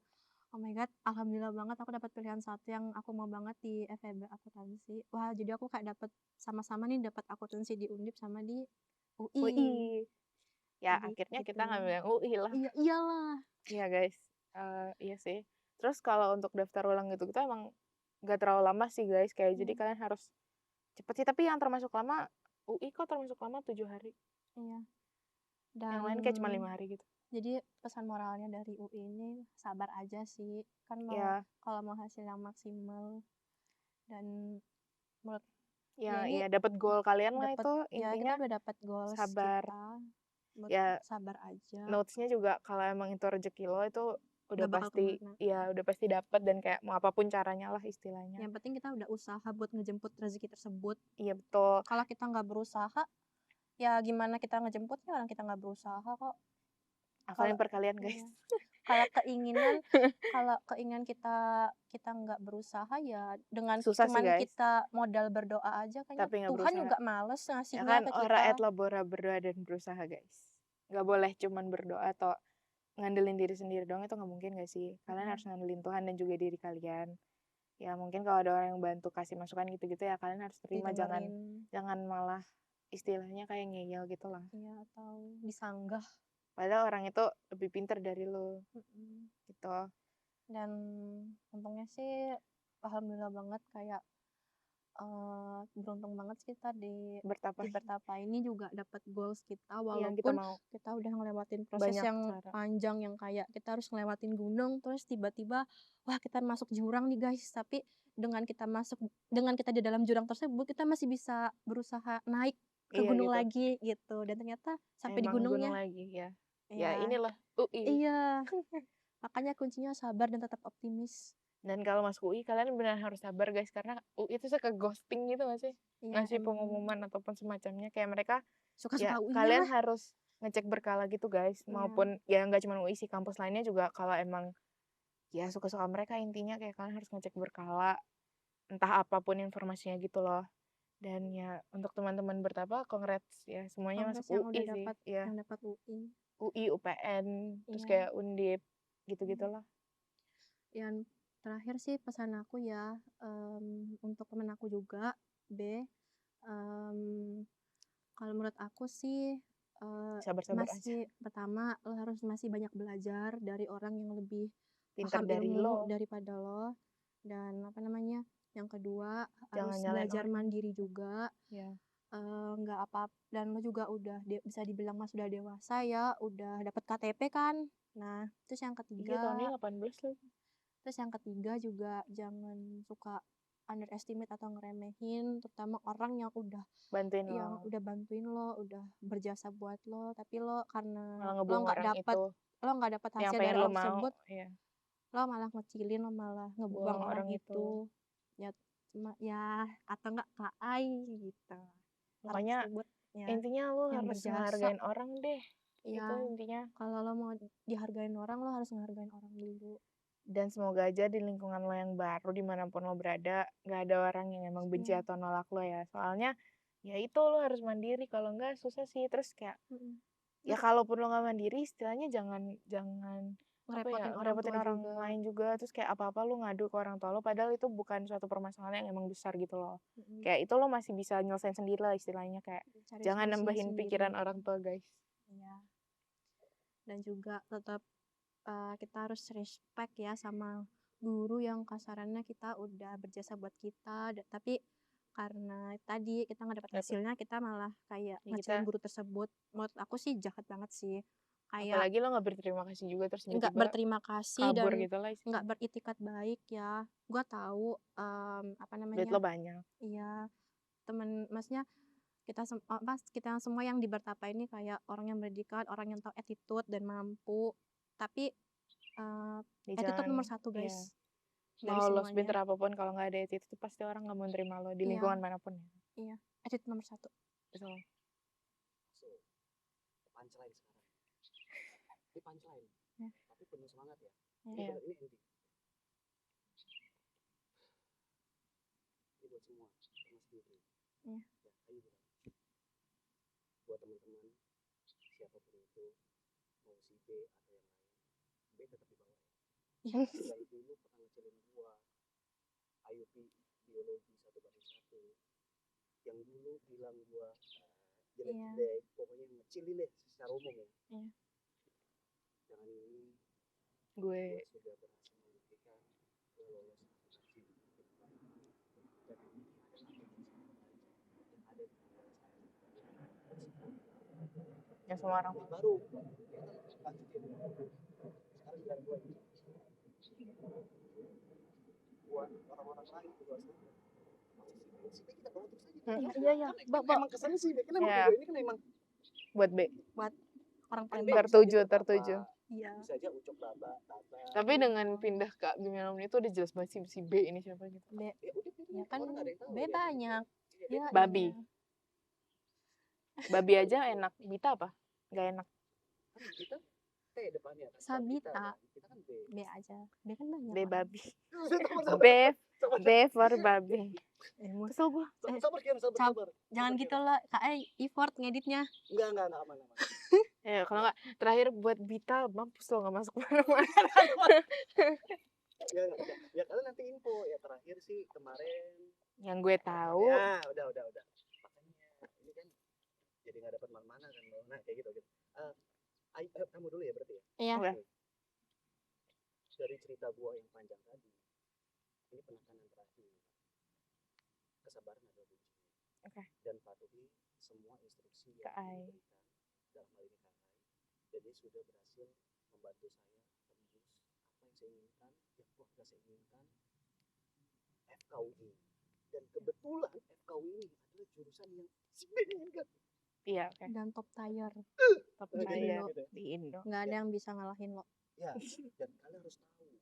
Speaker 2: Oh my god, alhamdulillah banget aku dapat pilihan 1 yang aku mau banget di FEB akuntansi. Wah, jadi aku kayak dapat sama-sama nih dapat akuntansi di Undip sama di UI.
Speaker 1: UI. Ya
Speaker 2: Jadi
Speaker 1: akhirnya
Speaker 2: gitu.
Speaker 1: kita ngambil yang UI lah.
Speaker 2: Iya, iyalah.
Speaker 1: Iya guys, iya sih. Terus kalau untuk daftar ulang gitu-gitu emang nggak terlalu lama sih guys, kayak jadi kalian harus cepet sih. Tapi yang termasuk lama UI kok termasuk lama 7 hari.
Speaker 2: Iya.
Speaker 1: Yang lain kayak cuma 5
Speaker 2: Dan
Speaker 1: hari gitu.
Speaker 2: jadi pesan moralnya dari UI ini sabar aja sih. Kan
Speaker 1: Ya,
Speaker 2: kalau mau hasil yang maksimal dan menurut
Speaker 1: ya,
Speaker 2: ini
Speaker 1: iya dapat goal kalian lah
Speaker 2: dapat
Speaker 1: itu
Speaker 2: ya kita
Speaker 1: intinya
Speaker 2: udah dapat goals
Speaker 1: sabar.
Speaker 2: kita.
Speaker 1: Ya,
Speaker 2: Sabar aja.
Speaker 1: notes-nya juga kalau emang itu rezeki lo itu udah
Speaker 2: Nggak bakal
Speaker 1: pasti
Speaker 2: kemana.
Speaker 1: ya udah pasti dapat dan kayak mau apapun caranya lah istilahnya.
Speaker 2: Yang penting kita udah usaha buat ngejemput rezeki tersebut.
Speaker 1: Iya betul.
Speaker 2: Kalau kita nggak berusaha, ya gimana kita ngejemputnya orang kita nggak berusaha kok.
Speaker 1: Hafalin perkalian guys.
Speaker 2: Iya. Kalau keinginan kita nggak berusaha ya dengan
Speaker 1: Susah sih
Speaker 2: cuman
Speaker 1: guys.
Speaker 2: kita modal berdoa aja kayaknya
Speaker 1: Tapi nggak
Speaker 2: Tuhan
Speaker 1: berusaha.
Speaker 2: juga males
Speaker 1: Ya
Speaker 2: ngasihnya
Speaker 1: kan
Speaker 2: ke
Speaker 1: ora
Speaker 2: kita.
Speaker 1: et labora berdoa dan berusaha guys. Nggak boleh cuman berdoa atau ngandelin diri sendiri doang, itu nggak mungkin gak sih? Kalian harus ngandelin Tuhan dan juga diri kalian. Ya mungkin kalau ada orang yang bantu kasih masukan gitu-gitu ya kalian harus terima,
Speaker 2: Didengerin.
Speaker 1: jangan malah istilahnya kayak ngeyel gitu lah.
Speaker 2: Iya, atau disanggah.
Speaker 1: Padahal orang itu lebih pintar dari lo gitu.
Speaker 2: Dan untungnya sih alhamdulillah banget kayak beruntung banget sih kita di
Speaker 1: Bertapa
Speaker 2: Bertapa ini juga dapat goals kita
Speaker 1: yang kita
Speaker 2: walaupun
Speaker 1: mau.
Speaker 2: kita udah ngelewatin proses
Speaker 1: Banyak
Speaker 2: yang
Speaker 1: cara.
Speaker 2: panjang yang kayak kita harus ngelewatin gunung terus tiba-tiba wah kita masuk jurang nih guys, tapi dengan kita di dalam jurang tersebut kita masih bisa berusaha naik ke
Speaker 1: Iya
Speaker 2: gunung
Speaker 1: gitu.
Speaker 2: lagi gitu, dan ternyata sampai di
Speaker 1: Emang gunung
Speaker 2: gunungnya
Speaker 1: lagi ya.
Speaker 2: ya
Speaker 1: Ya inilah UI.
Speaker 2: iya. Makanya kuncinya sabar dan tetap optimis.
Speaker 1: Dan kalau masuk UI kalian benar harus sabar guys, karena UI itu suka ghosting gitu gak sih?
Speaker 2: Iya,
Speaker 1: Ngasih
Speaker 2: emang
Speaker 1: pengumuman ataupun semacamnya, kayak mereka
Speaker 2: suka-suka
Speaker 1: ya
Speaker 2: UI-nya
Speaker 1: kalian
Speaker 2: lah.
Speaker 1: harus ngecek berkala gitu guys.
Speaker 2: Iya.
Speaker 1: Maupun ya nggak cuma UI sih, kampus lainnya juga kalau emang ya suka-suka mereka, intinya kayak kalian harus ngecek berkala entah apapun informasinya gitu loh. Dan ya untuk teman-teman Bertapa, congrats ya semuanya
Speaker 2: Kongres
Speaker 1: masuk
Speaker 2: yang
Speaker 1: UI
Speaker 2: udah
Speaker 1: sih.
Speaker 2: dapat
Speaker 1: Ya,
Speaker 2: yang dapat UI.
Speaker 1: UI, UPN, terus
Speaker 2: Iya.
Speaker 1: kayak Undip gitu-gitulah.
Speaker 2: Yang terakhir sih pesan aku ya untuk temen aku juga B, kalau menurut aku sih
Speaker 1: Sabar-sabar aja.
Speaker 2: masih pertama lo harus masih banyak belajar dari orang yang lebih
Speaker 1: Pintar
Speaker 2: paham
Speaker 1: dari
Speaker 2: ilmu
Speaker 1: lo.
Speaker 2: daripada lo, dan apa namanya yang kedua
Speaker 1: Jangan
Speaker 2: harus
Speaker 1: nyalain
Speaker 2: belajar
Speaker 1: orang.
Speaker 2: mandiri juga.
Speaker 1: Ya.
Speaker 2: Nggak apa dan lo juga udah bisa dibilang mas udah dewasa ya, udah dapat KTP kan. Nah terus yang
Speaker 1: Iya tahun ini
Speaker 2: ketiga
Speaker 1: 18 loh.
Speaker 2: Terus yang ketiga juga jangan suka underestimate atau ngeremehin, terutama orang yang udah
Speaker 1: Bantuin lo.
Speaker 2: bantuin lo, udah berjasa buat lo, tapi lo karena
Speaker 1: Malah ngebuang orang itu.
Speaker 2: lo nggak dapat
Speaker 1: Yang
Speaker 2: hasil
Speaker 1: pengen
Speaker 2: dari
Speaker 1: lo
Speaker 2: orang
Speaker 1: mau.
Speaker 2: tersebut,
Speaker 1: Iya.
Speaker 2: lo malah ngecilin, lo malah ngebuang
Speaker 1: Buang
Speaker 2: orang
Speaker 1: orang
Speaker 2: itu. Ya cuma ya atau enggak KAI gitu. Orang
Speaker 1: Pokoknya
Speaker 2: tersebut ya
Speaker 1: intinya lo
Speaker 2: yang
Speaker 1: harus
Speaker 2: berjasa.
Speaker 1: ngehargain orang deh.
Speaker 2: Ya,
Speaker 1: Itu intinya.
Speaker 2: kalau lo mau dihargain orang, lo harus ngehargain orang dulu.
Speaker 1: Dan semoga aja di lingkungan lo yang baru dimanapun lo berada gak ada orang yang emang benci atau nolak lo ya. Soalnya ya itu lo harus mandiri, kalau enggak susah sih. Terus kayak ya kalaupun lo nggak mandiri istilahnya jangan apa ya, ngerepotin orang lain juga. Terus kayak apa-apa lo ngadu ke orang tua lo, padahal itu bukan suatu permasalahan yang emang besar gitu loh. Kayak itu lo masih bisa nyelesain sendiri lah istilahnya, kayak
Speaker 2: Cari
Speaker 1: jangan
Speaker 2: solusinya
Speaker 1: nambahin
Speaker 2: sendiri.
Speaker 1: pikiran orang tua guys.
Speaker 2: Iya. Dan juga tetap kita harus respect ya sama guru yang kasarannya kita udah berjasa buat kita, tapi karena tadi kita nggak dapat hasilnya kita malah kayak
Speaker 1: Ya,
Speaker 2: ngecilin guru tersebut. Menurut aku sih jahat banget sih, kayak
Speaker 1: apalagi lo nggak berterima kasih juga terus
Speaker 2: nggak
Speaker 1: tiba-tiba
Speaker 2: berterima kasih dan
Speaker 1: kabur gitu lah istilahnya.
Speaker 2: nggak beritikat baik ya. Gua tahu apa
Speaker 1: Duit
Speaker 2: namanya
Speaker 1: lo banyak.
Speaker 2: iya maksudnya kita semua yang di Bertapa ini kayak orang yang berpendidikan, orang yang tahu attitude dan mampu, tapi attitude nomor 1
Speaker 1: Iya.
Speaker 2: guys. Dari
Speaker 1: Mau lo
Speaker 2: semuanya.
Speaker 1: sepintar apapun kalau nggak ada attitude pasti orang nggak mau nerima lo di lingkungan manapun ya.
Speaker 2: Iya, attitude nomor 1.
Speaker 1: Betul.
Speaker 3: So, punchline sekarang. Ini punchline.
Speaker 2: Ya.
Speaker 3: Tapi penuh semangat ya.
Speaker 1: Iya.
Speaker 3: Ini ending. Ini buat semua, termasuk Putri.
Speaker 2: Iya.
Speaker 3: Ya, ayo bilang. Buat teman-teman, siapapun itu, mau si B atau yang lain, B tetap di bawah ya.
Speaker 2: Iya.
Speaker 3: yang dulu pernah ngecilin gua IUP biologi 1:1, yang dulu bilang gua jelek-jelek, pokoknya ngecilin deh secara umum ya.
Speaker 2: Iya.
Speaker 3: Dengan ini
Speaker 1: Gue
Speaker 3: gua sudah berhasil membuktikan gua lolos aplikasi dan ini adalah yang ada di antara saya
Speaker 1: yang semua orang
Speaker 3: yang baru kita lanjutin sekarang biar gua buat orang-orang lain di luar sana si B kita bawa terus aja.
Speaker 2: Iya.
Speaker 3: Kan emang kesannya sih kan emang
Speaker 1: Iya.
Speaker 3: video ini kan emang
Speaker 1: buat B.
Speaker 2: Orang
Speaker 3: kan
Speaker 2: paling
Speaker 3: B
Speaker 2: baik.
Speaker 3: bisa aja
Speaker 1: Tertuju,
Speaker 3: bertapa,
Speaker 1: tertuju.
Speaker 2: Iya.
Speaker 3: bisa aja ucok baba
Speaker 1: Tapi dengan pindah ke Bimbingan Alumni itu udah jelas banget si B ini siapa gitu.
Speaker 2: B.
Speaker 3: ya udah
Speaker 2: Ya kan
Speaker 3: orang nggak ada yang tahu
Speaker 2: B
Speaker 3: ya.
Speaker 2: banyak.
Speaker 3: Iya,
Speaker 2: Ya,
Speaker 1: Babi.
Speaker 2: iya.
Speaker 1: Babi aja enak. Bita apa? Gak enak.
Speaker 3: kan kita T depannya kan
Speaker 2: Sabita.
Speaker 3: kan. Kita kan B
Speaker 2: B aja. B kan banyak.
Speaker 1: B
Speaker 2: orang.
Speaker 1: babi.
Speaker 3: Udah, sabar,
Speaker 1: B
Speaker 3: sabar,
Speaker 1: B for babi. Kesel gua.
Speaker 3: sabar, sabar, Kian, sabar,
Speaker 2: Cap-
Speaker 3: sabar.
Speaker 2: Jangan
Speaker 3: Sabar,
Speaker 2: gitu
Speaker 3: Kian.
Speaker 2: lah. Kak effort ngeditnya.
Speaker 3: Enggak, aman.
Speaker 1: Ya kalau nggak terakhir buat Bita mampus lo nggak masuk mana-mana.
Speaker 3: Ya kalian nanti info ya terakhir sih kemarin.
Speaker 1: Yang gue tahu
Speaker 3: Ya, udah. Makanya ini kan jadi nggak dapat mana-mana kan. Nah, kayak gitu. Kamu dulu ya berarti ya.
Speaker 2: Iya.
Speaker 1: Udah.
Speaker 3: Dari cerita gua yang panjang tadi, ini penekanan terakhir. Kesabaran adalah kuncinya.
Speaker 1: Oke.
Speaker 3: Dan patuhi semua instruksi yang
Speaker 1: Kak Ai.
Speaker 3: diberikan dalam hal ini Kak Ai. Dan dia sudah berhasil membantu saya tembus apa yang saya inginkan, yang gua nggak saya inginkan, FKUI. Dan kebetulan FKUI ini adalah jurusan yang si B inginkan.
Speaker 1: iya oke.
Speaker 2: Dan top tier.
Speaker 1: Top
Speaker 3: Gitu,
Speaker 1: tier
Speaker 3: gitu.
Speaker 1: di Indo.
Speaker 2: Nggak ada yang bisa ngalahin lo.
Speaker 3: Ya, dan kalian harus tahu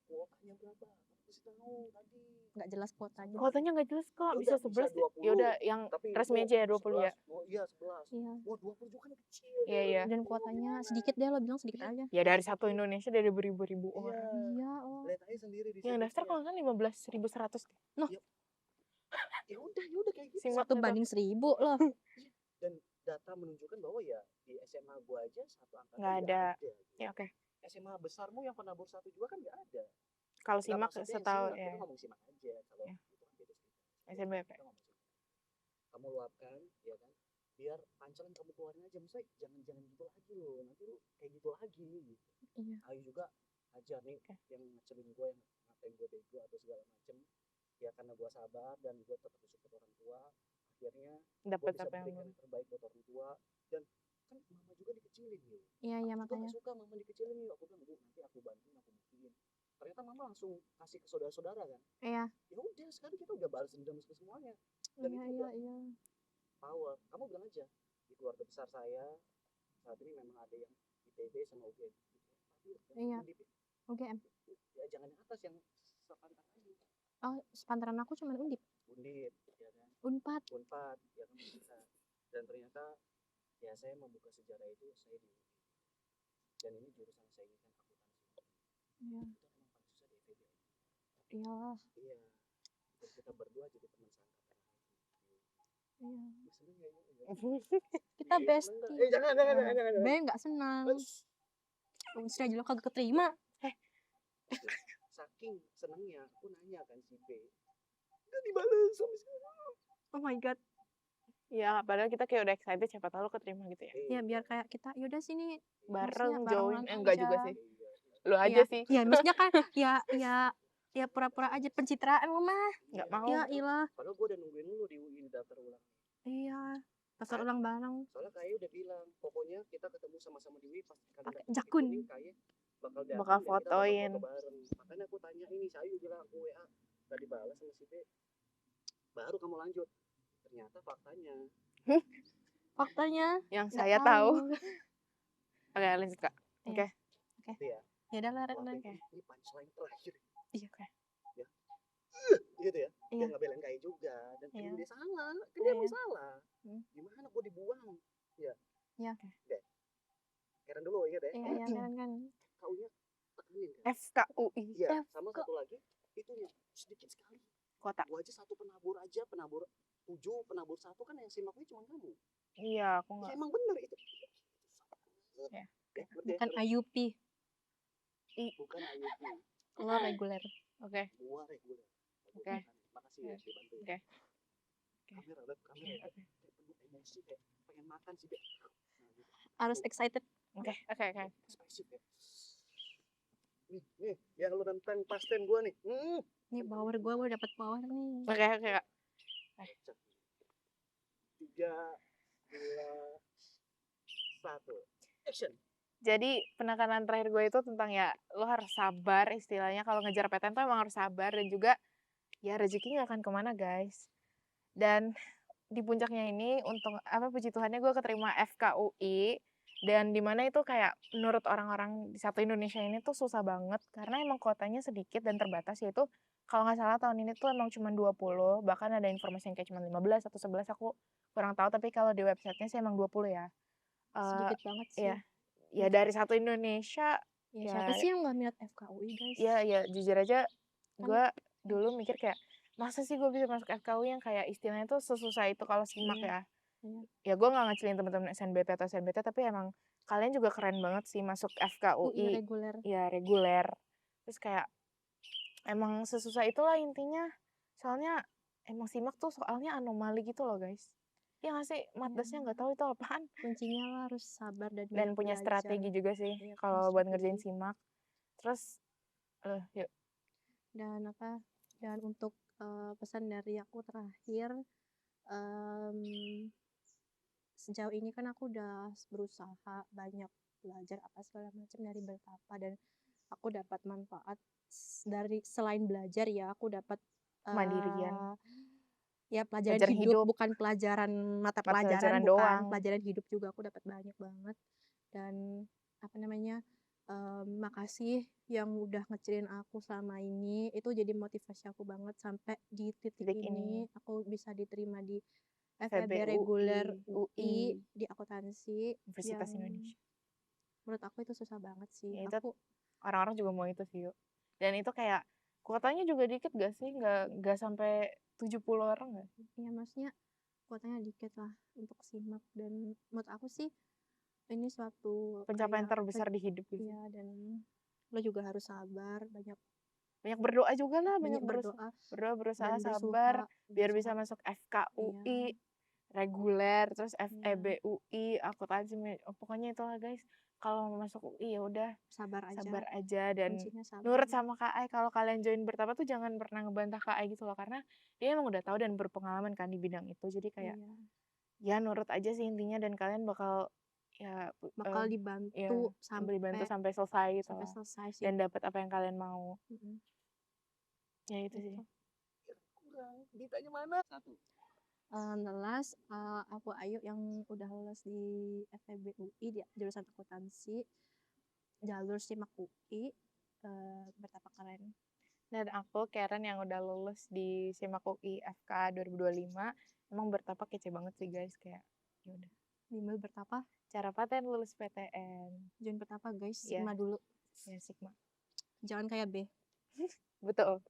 Speaker 3: kuotanya berapa. Kamu mesti tahu tadi.
Speaker 2: Nggak jelas kuotanya.
Speaker 1: Kuotanya nggak jelas kok,
Speaker 3: Ya
Speaker 1: bisa
Speaker 3: udah,
Speaker 1: 11.
Speaker 3: 20.
Speaker 1: Ya udah yang
Speaker 3: Tapi
Speaker 1: resmi
Speaker 3: itu
Speaker 1: aja ya 20 ya.
Speaker 3: 11. Oh iya 11.
Speaker 2: Iya.
Speaker 3: Wah 20 juga kan kecil.
Speaker 1: Iya.
Speaker 2: Dan kuotanya sedikit deh, lo bilang sedikit aja.
Speaker 1: Ya dari satu Indonesia dari beribu-ribu orang.
Speaker 2: Iya, oh.
Speaker 3: Lihat aja sendiri di
Speaker 1: Yang
Speaker 3: situ
Speaker 1: daftar
Speaker 3: kayak,
Speaker 1: kalau nggak 15.100 deh.
Speaker 3: ya udah kayak gitu.
Speaker 1: Simak
Speaker 2: 1 banding 1000 loh.
Speaker 3: Dan data menunjukkan bahwa ya di SMA gua aja satu angkatan
Speaker 1: Nggak ada.
Speaker 3: gitu.
Speaker 1: Ya oke.
Speaker 3: SMA besarmu yang penabur 1 juga kan nggak ada.
Speaker 1: Kalau
Speaker 3: Nggak,
Speaker 1: simak
Speaker 3: maksudnya yang
Speaker 1: setahu
Speaker 3: simak,
Speaker 1: ya.
Speaker 3: kita ngomong simak aja kalau
Speaker 1: Ya.
Speaker 3: itu kan beda cerita.
Speaker 1: SMBP.
Speaker 3: Kita ngomong simak. Kamu luapkan ya kan, biar pancelan kamu keluarin aja, maksudnya jangan gitu lagi loh, nanti lu kayak gitu lagi gitu.
Speaker 2: Iya.
Speaker 3: Ayo juga ajar nih yang ngecelin gue, yang ngatain gue bego atau segala macem, ya karena gue sabar dan gue tetap bersyukur orang tua, akhirnya gue
Speaker 1: Dapat
Speaker 3: bisa
Speaker 1: apa yang
Speaker 3: berikan yang terbaik buat orang tua. Dan kan mama juga dikecilin nih,
Speaker 2: Iya,
Speaker 3: gue
Speaker 2: makanya.
Speaker 3: gak suka mama dikecilin nih. Aku bilang, Bu, nanti aku bantuin, aku buktiin. Ternyata mama langsung kasih ke saudara-saudara kan.
Speaker 2: Iya.
Speaker 3: Ya udah, sekarang kita udah balas dendam ke semuanya. Dan itu udah
Speaker 2: Iya.
Speaker 3: power. Kamu bilang aja, di keluarga besar saya saat ini memang ada yang ITB sama UGM.
Speaker 2: Iya. UGM.
Speaker 3: Ya jangan yang atas, yang sepantaran aja.
Speaker 2: Oh, sepantaran aku cuma Undip.
Speaker 3: Undip, ya kan.
Speaker 2: Unpad.
Speaker 3: Unpad, ya kan bisa. Dan ternyata ya saya membuka sejarah itu saya di Undip. Dan ini jurusan saya inginkan akuntansi.
Speaker 2: Iya.
Speaker 3: Itu memang paling susah di FEB.
Speaker 2: Iyalah.
Speaker 3: Iya. Dan kita berdua jadi teman seangkatan.
Speaker 2: Iya.
Speaker 3: Seneng ya?
Speaker 2: Kita
Speaker 3: Iya,
Speaker 2: bestie.
Speaker 3: seneng nggak? Jangan.
Speaker 2: B nggak senang. Sudah aja lo kagak keterima.
Speaker 3: Saking senengnya aku nanya kan si B, nggak dibalas sampai sekarang.
Speaker 2: Oh my god.
Speaker 1: Ya padahal kita kayak udah excited siapa tahu lo keterima gitu ya.
Speaker 2: Ya biar kayak kita yaudah sini
Speaker 1: Bareng
Speaker 2: maksudnya
Speaker 1: join.
Speaker 2: barengan
Speaker 1: Enggak
Speaker 2: aja.
Speaker 1: juga sih. Lo aja sih.
Speaker 2: Ya maksudnya kan ya pura-pura aja pencitraan lo mah.
Speaker 1: Nggak mau.
Speaker 2: Ya ilah.
Speaker 3: Padahal gue udah nungguin lu di UI daftar ulang.
Speaker 2: Iya. Pasar ulang bareng.
Speaker 3: Soalnya Kaya udah bilang, pokoknya kita ketemu sama-sama di UI pasti kan
Speaker 2: Pakai jakun.
Speaker 3: Kaya bakal datang
Speaker 1: Bakal
Speaker 3: dan kita bakal
Speaker 1: fotoin.
Speaker 3: foto bareng. Makanya aku tanya ini, Sayu bilang aku WA gak dibalas sama si B. Baru kamu lanjut. Ternyata faktanya
Speaker 1: Yang
Speaker 2: nggak
Speaker 1: saya tahu. Oke lanjut kak.
Speaker 2: Iya.
Speaker 1: Oke.
Speaker 3: itu ya.
Speaker 2: Ya udah lah Ren.
Speaker 3: Ini punchline terakhir.
Speaker 2: Iya.
Speaker 3: Gitu ya.
Speaker 2: Iya.
Speaker 3: Dia ngebelain Kaya juga dan
Speaker 2: Iya.
Speaker 3: dia salah. Kan dia
Speaker 2: Iya.
Speaker 3: emang salah.
Speaker 2: Hmm.
Speaker 3: Gimana gue dibuang? Ya.
Speaker 2: Iya.
Speaker 3: Deh. Keren dulu ingat ya.
Speaker 2: Iya kan.
Speaker 3: Kau-nya tekanin kan.
Speaker 1: FKUI.
Speaker 3: Iya, sama satu lagi itunya sedikit sekali.
Speaker 1: Kota.
Speaker 3: Gua aja satu penabur aja, penabur 7, penabur 1 kan yang simaknya cuma kamu.
Speaker 1: Iya aku
Speaker 3: Ya,
Speaker 1: nggak.
Speaker 3: emang bener itu.
Speaker 1: Ya.
Speaker 3: Ngerti ya?
Speaker 2: Bukan IUP.
Speaker 3: bukan IUP.
Speaker 2: Lo reguler.
Speaker 1: Oke.
Speaker 3: Gua reguler.
Speaker 1: Oke.
Speaker 3: Makasih ya dibantu.
Speaker 1: Oke.
Speaker 3: Kamera, Beb, kamera.
Speaker 1: Oke.
Speaker 3: Kayak penuh emosi, kayak pengen makan sih, Beb. Nah, gitu.
Speaker 2: Harus excited.
Speaker 1: Oke.
Speaker 3: Spesifik ya. Nih, yang lu nentang pasten gua nih.
Speaker 2: Nih power gue dapet power nih.
Speaker 1: Oke, Kak.
Speaker 3: 3, 2, 1. Action.
Speaker 1: Jadi penekanan terakhir gue itu tentang ya lo harus sabar, istilahnya kalau ngejar PTN tuh emang harus sabar, dan juga ya rezeki nggak akan kemana guys. Dan di puncaknya ini untung puji Tuhannya gue keterima FKUI, dan dimana itu kayak menurut orang-orang di satu Indonesia ini tuh susah banget karena emang kuotanya sedikit dan terbatas, yaitu kalau nggak salah tahun ini tuh emang cuma 20, bahkan ada informasi yang kayak cuma 15 atau 11, aku kurang tahu, tapi kalau di websitenya sih emang 20 ya.
Speaker 2: Sedikit banget sih.
Speaker 1: Ya dari satu Indonesia.
Speaker 2: Ya, siapa sih yang nggak minat FKUI guys?
Speaker 1: Ya jujur aja
Speaker 2: Kan-
Speaker 1: gue dulu mikir kayak masa sih gue bisa masuk FKUI yang kayak istilahnya tuh sesusah itu kalau simak
Speaker 2: Iya.
Speaker 1: ya.
Speaker 2: Iya.
Speaker 1: Ya gue nggak ngecilin teman-teman SNBT atau SNBT, tapi emang kalian juga keren banget sih masuk
Speaker 2: UI
Speaker 1: FKUI.
Speaker 2: reguler.
Speaker 1: Ya reguler. Terus kayak emang sesusah itulah intinya. Soalnya emang simak tuh soalnya anomali gitu loh guys. Ya nggak sih, matdasnya nggak tahu itu apaan.
Speaker 2: Kuncinya lo harus sabar dan
Speaker 1: Dan
Speaker 2: banyak
Speaker 1: punya
Speaker 2: belajar.
Speaker 1: strategi juga sih
Speaker 2: Iya,
Speaker 1: kalau
Speaker 2: punya
Speaker 1: buat ngerjain
Speaker 2: strategi.
Speaker 1: simak. Terus yuk.
Speaker 2: Dan untuk pesan dari aku terakhir, sejauh ini kan aku udah berusaha banyak belajar apa segala macam dari Bertapa, dan aku dapat manfaat dari selain belajar ya, aku dapat
Speaker 1: Kemandirian.
Speaker 2: ya pelajaran
Speaker 1: Pelajaran
Speaker 2: hidup,
Speaker 1: hidup.
Speaker 2: bukan pelajaran mata
Speaker 1: Pelajaran
Speaker 2: pelajaran, bukan
Speaker 1: doang.
Speaker 2: pelajaran hidup juga aku dapat banyak banget. Dan makasih yang udah ngecilin aku selama ini, itu jadi motivasi aku banget sampai di titik
Speaker 1: Titik
Speaker 2: ini
Speaker 1: ini.
Speaker 2: aku bisa diterima di
Speaker 1: FEB
Speaker 2: FEB reguler
Speaker 1: UI.
Speaker 2: di akuntansi
Speaker 1: Universitas
Speaker 2: yang
Speaker 1: Indonesia.
Speaker 2: menurut aku itu susah banget sih.
Speaker 1: Ya, itu
Speaker 2: Aku
Speaker 1: orang-orang juga mau itu sih yuk. Dan itu kayak kuotanya juga dikit gak sih? Nggak sampai 70 orang gak?
Speaker 2: ya maksudnya kuotanya dikit lah untuk simak, dan menurut aku sih ini suatu
Speaker 1: Pencapaian
Speaker 2: kayak
Speaker 1: terbesar di hidup gitu.
Speaker 2: ya, dan lo juga harus sabar, banyak
Speaker 1: Berdoa juga lah,
Speaker 2: banyak
Speaker 1: berusaha
Speaker 2: dan
Speaker 1: sabar biar bisa
Speaker 2: berusaha.
Speaker 1: masuk FKUI
Speaker 2: Iya.
Speaker 1: reguler, terus
Speaker 2: Iya.
Speaker 1: FEB UI, akuntansi, pokoknya itulah guys. Kalau mau masuk UI ya udah
Speaker 2: sabar
Speaker 1: aja dan
Speaker 2: kuncinya sabar.
Speaker 1: nurut sama KAI. Kalau kalian join Bertapa tuh jangan pernah ngebantah KAI gitu loh, karena dia emang udah tahu dan berpengalaman kan di bidang itu. Jadi kayak
Speaker 2: Iya.
Speaker 1: ya nurut aja sih intinya, dan kalian bakal
Speaker 2: dibantu
Speaker 1: sampai selesai gitu
Speaker 2: sampai
Speaker 1: lah.
Speaker 2: selesai sih.
Speaker 1: Dan dapat apa yang kalian mau. Ya itu sih.
Speaker 3: Kurang. Ditanya mana? 1.
Speaker 2: Nelas, aku Ayu yang udah lulus di FEB UI di jurusan akuntansi, jalur simak UI, Bertapa keren.
Speaker 1: Dan aku Karen yang udah lulus di SIMAK UI FK 2025. Emang Bertapa kece banget sih guys, kayak yaudah.
Speaker 2: Bimbel Bertapa,
Speaker 1: Cara paten lulus PTN.
Speaker 2: join Bertapa guys,
Speaker 1: Iya.
Speaker 2: Sigma dulu.
Speaker 1: Ya Sigma.
Speaker 2: Jangan kayak B.
Speaker 1: Betul.